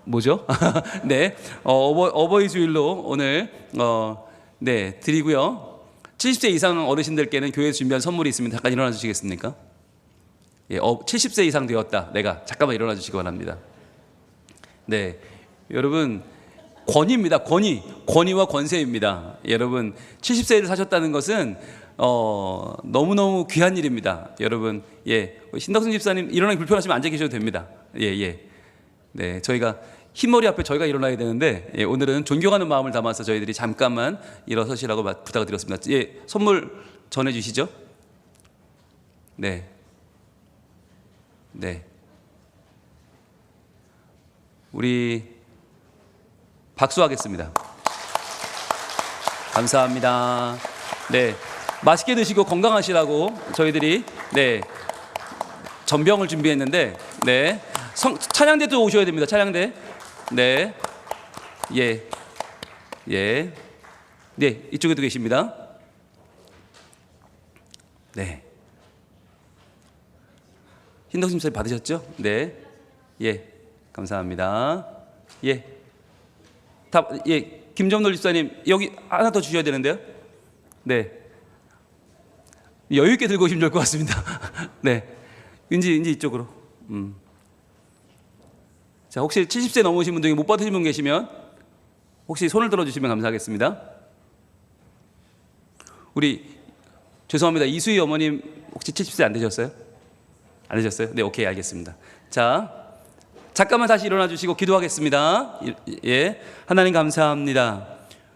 뭐죠? 네, 어버이 주일로 오늘 네 드리고요. 70세 이상 어르신들께는 교회에서 준비한 선물이 있습니다. 잠깐 일어나 주시겠습니까? 예, 70세 이상 되었다. 내가 잠깐만 일어나 주시기 바랍니다. 네, 여러분 권위입니다. 권위와 권세입니다. 여러분 70세를 사셨다는 것은 너무너무 귀한 일입니다. 여러분, 예, 신덕순 집사님 일어나기 불편하시면 앉아 계셔도 됩니다. 예. 네, 저희가 흰머리 앞에 저희가 일어나야 되는데, 예, 오늘은 존경하는 마음을 담아서 저희들이 잠깐만 일어서시라고 부탁을 드렸습니다. 예, 선물 전해주시죠. 네. 우리 박수하겠습니다. 감사합니다. 네. 맛있게 드시고 건강하시라고 저희들이 네 전병을 준비했는데 네 찬양대도 오셔야 됩니다. 찬양대 네 이쪽에도 계십니다. 네 신덕심 씨 받으셨죠? 네 감사합니다. 김정돌 집사님 여기 하나 더 주셔야 되는데요. 네. 여유 있게 들고 오시면 좋을 것 같습니다. 네, 인지 이쪽으로. 자, 혹시 70세 넘으신 분 중에 못 받으신 분 계시면 혹시 손을 들어주시면 감사하겠습니다. 우리 죄송합니다. 이수희 어머님 혹시 70세 안 되셨어요? 안 되셨어요? 네, 오케이, 알겠습니다. 자, 잠깐만 다시 일어나 주시고 기도하겠습니다. 예, 하나님 감사합니다.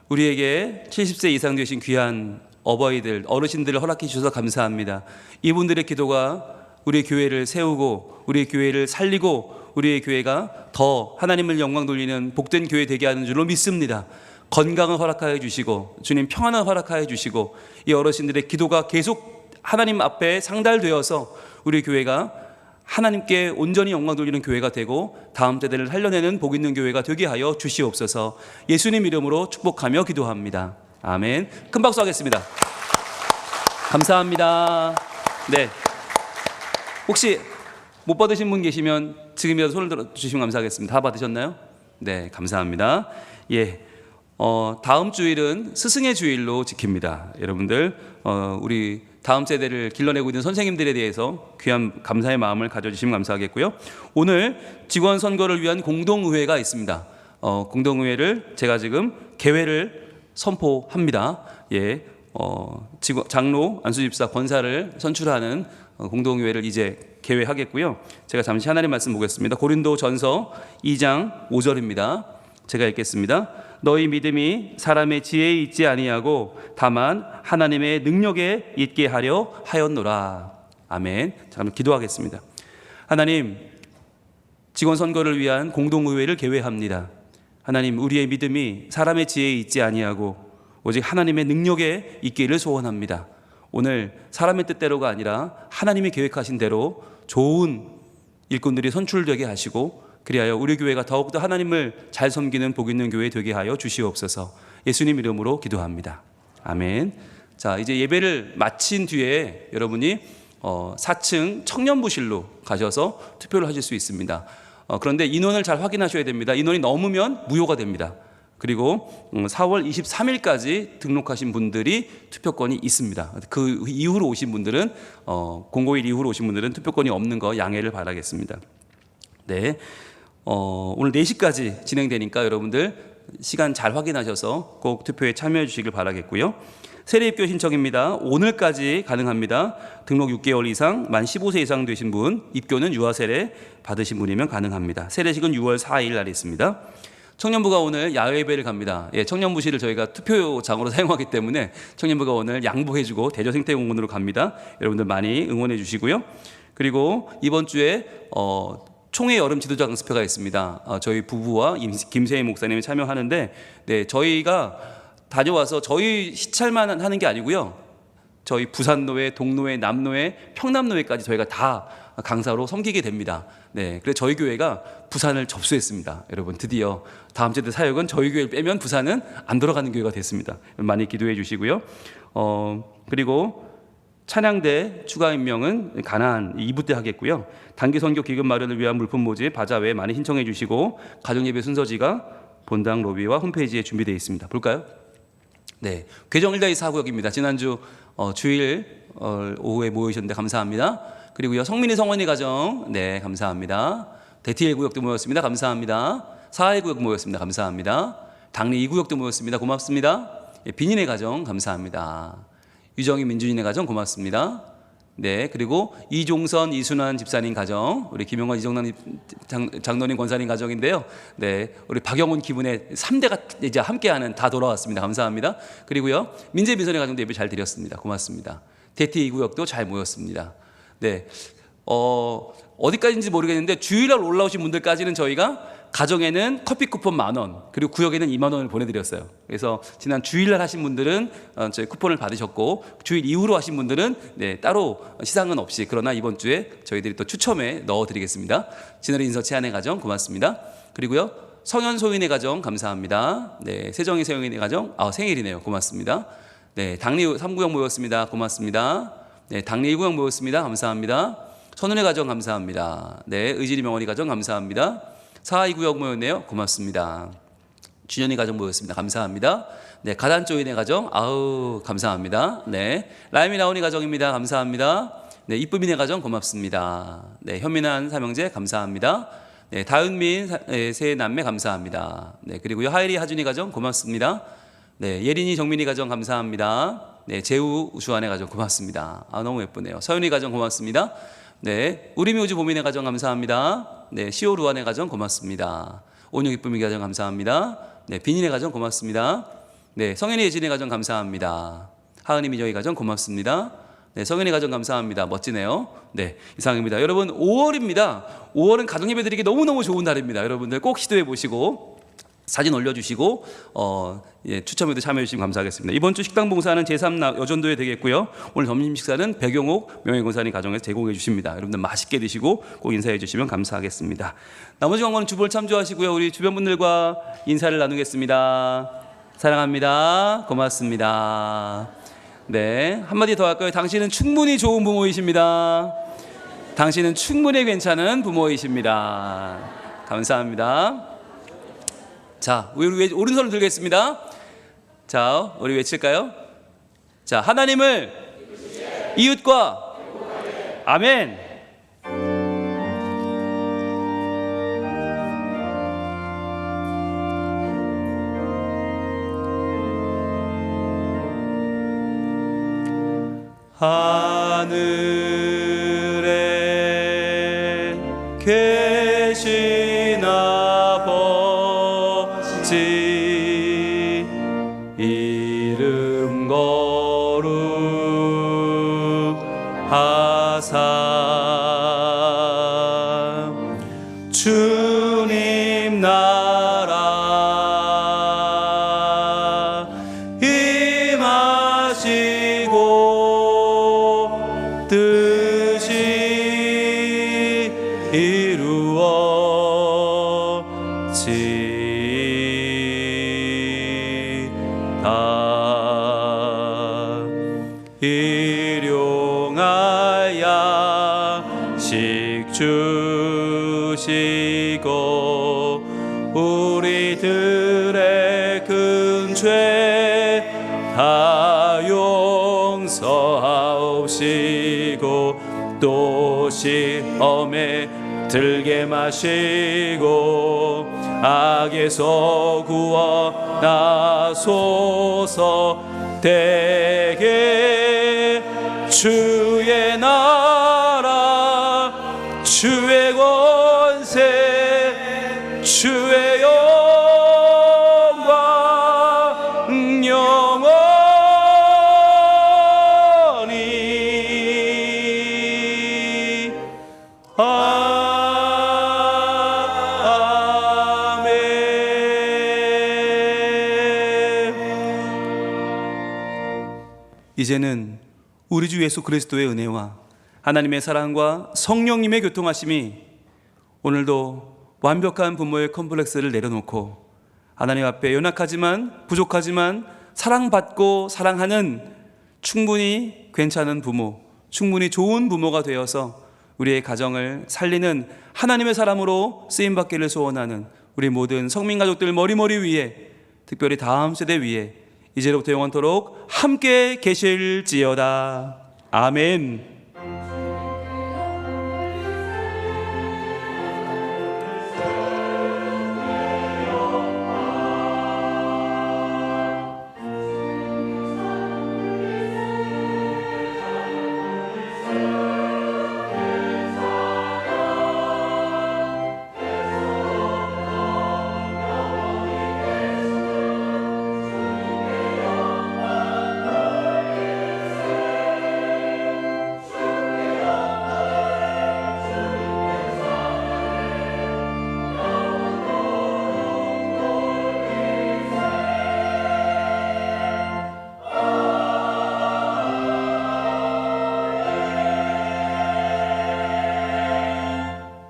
우리에게 70세 이상 되신 귀한 어버이들, 어르신들을 허락해 주셔서 감사합니다. 이분들의 기도가 우리의 교회를 세우고 우리의 교회를 살리고 우리의 교회가 더 하나님을 영광 돌리는 복된 교회 되게 하는 줄로 믿습니다. 건강을 허락하여 주시고 주님 평안을 허락하여 주시고 이 어르신들의 기도가 계속 하나님 앞에 상달되어서 우리 교회가 하나님께 온전히 영광 돌리는 교회가 되고 다음 세대를 살려내는 복 있는 교회가 되게 하여 주시옵소서. 예수님 이름으로 축복하며 기도합니다. 아멘. 큰 박수 하겠습니다. 감사합니다. 네. 혹시 못 받으신 분 계시면 지금이라도 손을 들어 주시면 감사하겠습니다. 다 받으셨나요? 네, 감사합니다. 예. 다음 주일은 스승의 주일로 지킵니다. 여러분들, 우리 다음 세대를 길러내고 있는 선생님들에 대해서 귀한 감사의 마음을 가져주시면 감사하겠고요. 오늘 직원 선거를 위한 공동의회가 있습니다. 공동의회를 제가 지금 개회를 선포합니다. 예, 장로 안수집사 권사를 선출하는 공동의회를 이제 개회하겠고요. 제가 잠시 하나님 말씀 보겠습니다. 고린도전서 2장 5절입니다. 제가 읽겠습니다. 너희 믿음이 사람의 지혜에 있지 아니하고 다만 하나님의 능력에 있게 하려 하였노라. 아멘. 잠깐 기도하겠습니다. 하나님, 직원 선거를 위한 공동의회를 개회합니다. 하나님, 우리의 믿음이 사람의 지혜에 있지 아니하고 오직 하나님의 능력에 있기를 소원합니다. 오늘 사람의 뜻대로가 아니라 하나님이 계획하신 대로 좋은 일꾼들이 선출되게 하시고 그리하여 우리 교회가 더욱더 하나님을 잘 섬기는 복 있는 교회 되게 하여 주시옵소서. 예수님 이름으로 기도합니다. 아멘. 자, 이제 예배를 마친 뒤에 여러분이 4층 청년부실로 가셔서 투표를 하실 수 있습니다. 그런데 인원을 잘 확인하셔야 됩니다. 인원이 넘으면 무효가 됩니다. 그리고 4월 23일까지 등록하신 분들이 투표권이 있습니다. 그 이후로 오신 분들은 공고일 이후로 오신 분들은 투표권이 없는 거 양해를 바라겠습니다. 네, 오늘 4시까지 진행되니까 여러분들 시간 잘 확인하셔서 꼭 투표에 참여해 주시길 바라겠고요. 세례입교 신청입니다. 오늘까지 가능합니다. 등록 6개월 이상, 만 15세 이상 되신 분, 입교는 유아세례 받으신 분이면 가능합니다. 세례식은 6월 4일 날 있습니다. 청년부가 오늘 야외 예배를 갑니다. 예, 청년부실을 저희가 투표장으로 사용하기 때문에 청년부가 오늘 양보해주고 대저생태공원으로 갑니다. 여러분들 많이 응원해 주시고요. 그리고 이번 주에 총회 여름 지도자 강습회가 있습니다. 저희 부부와 김세희 목사님이 참여하는데, 네, 저희가 다녀와서 저희 시찰만 하는 게 아니고요. 저희 부산노회, 동노회, 남노회, 평남노회까지 저희가 다 강사로 섬기게 됩니다. 네, 그래서 저희 교회가 부산을 접수했습니다. 여러분, 드디어 다음 주에 사역은 저희 교회를 빼면 부산은 안 돌아가는 교회가 됐습니다. 많이 기도해 주시고요. 그리고 찬양대 추가 임명은 가나안 2부 때 하겠고요. 단기 선교 기금 마련을 위한 물품 모집 바자 외에 많이 신청해 주시고 가정예배 순서지가 본당 로비와 홈페이지에 준비되어 있습니다. 볼까요? 네, 괴정 1-4 구역입니다. 지난주 주일 오후에 모이셨는데 감사합니다. 그리고요, 성민이 성원이 가정, 네, 감사합니다. 대티 1구역도 모였습니다. 감사합니다. 4-1구역 모였습니다. 감사합니다. 당리 2구역도 모였습니다. 고맙습니다. 예, 빈인의 가정 감사합니다. 유정희 민준이네 가정 고맙습니다. 네, 그리고 이종선 이순환 집사님 가정, 우리 김영환 이정남 장로님 권사님 가정인데요. 네, 우리 박영훈 기분의 3대가 이제 함께하는 다 돌아왔습니다. 감사합니다. 그리고요, 민재 민선의 가정도 예배 잘 드렸습니다. 고맙습니다. 대티 2구역도 잘 모였습니다. 네, 어디까지인지 모르겠는데 주일날 올라오신 분들까지는 저희가 가정에는 커피 쿠폰 10,000원, 그리고 구역에는 20,000원을 보내드렸어요. 그래서 지난 주일날 하신 분들은 저희 쿠폰을 받으셨고, 주일 이후로 하신 분들은 네, 따로 시상은 없이, 그러나 이번 주에 저희들이 또 추첨에 넣어드리겠습니다. 진월의 인서 치안의 가정 고맙습니다. 그리고요, 성현 소인의 가정 감사합니다. 네, 세정희 세영인의 가정 생일이네요. 고맙습니다. 네, 당리 3구역 모였습니다. 고맙습니다. 네, 당리 1구역 모였습니다. 감사합니다. 선운의 가정 감사합니다. 네, 의진이 명원이 가정 감사합니다. 4-2구역 모였네요. 고맙습니다. 준현이 가정 모였습니다. 감사합니다. 네, 가단조인의 가정 감사합니다. 네, 라임이 나온이 가정입니다. 감사합니다. 네, 이쁨이네 가정 고맙습니다. 네, 현민한 삼형제 감사합니다. 네, 다은민 세 남매 감사합니다. 네, 그리고요, 하일이 하준이 가정 고맙습니다. 네, 예린이 정민이 가정 감사합니다. 네, 재우 우수환의 가정 고맙습니다. 너무 예쁘네요. 서윤이 가정 고맙습니다. 네, 우리미 우주 보민의 가정 감사합니다. 네, 시오 루안의 가정 고맙습니다. 온유 기쁨이 가정 감사합니다. 네, 빈인의 가정 고맙습니다. 네, 성현이 예진의 가정 감사합니다. 하은이 미정의 가정 고맙습니다. 네, 성현이 가정 감사합니다. 멋지네요. 네, 이상입니다. 여러분, 5월입니다. 5월은 가정예배 드리기 너무너무 좋은 달입니다. 여러분들 꼭 시도해 보시고 사진 올려주시고 추첨에도 참여해 주시면 감사하겠습니다. 이번 주 식당 봉사는 제3 여전도에 되겠고요. 오늘 점심 식사는 백용옥 명예권사님 가정에서 제공해 주십니다. 여러분들 맛있게 드시고 꼭 인사해 주시면 감사하겠습니다. 나머지 광고는 주볼 참조하시고요. 우리 주변 분들과 인사를 나누겠습니다. 사랑합니다. 고맙습니다. 네, 한마디 더 할까요? 당신은 충분히 좋은 부모이십니다. 당신은 충분히 괜찮은 부모이십니다. 감사합니다. 자, 우리 오른손을 들겠습니다. 자, 우리 외칠까요? 자, 하나님을 이웃과 아멘. 하늘에 계신 아버지 이름 거룩하사 주님 나라 임하시고 뜻이 이루어지다. 일용할 양식 주시고 우리들의 큰 죄 다 용서하옵시고 또 시험에 들게 마시고 악에서 구원하소서. 대개 주의 나라 주의 권세 주의 영광 영원히 이제는 우리 주 예수 그리스도의 은혜와 하나님의 사랑과 성령님의 교통하심이 오늘도 완벽한 부모의 컴플렉스를 내려놓고 하나님 앞에 연약하지만 부족하지만 사랑받고 사랑하는 충분히 괜찮은 부모, 충분히 좋은 부모가 되어서 우리의 가정을 살리는 하나님의 사람으로 쓰임받기를 소원하는 우리 모든 성민가족들 머리머리 위에, 특별히 다음 세대 위에 이제로부터 영원토록 함께 계실지어다. 아멘.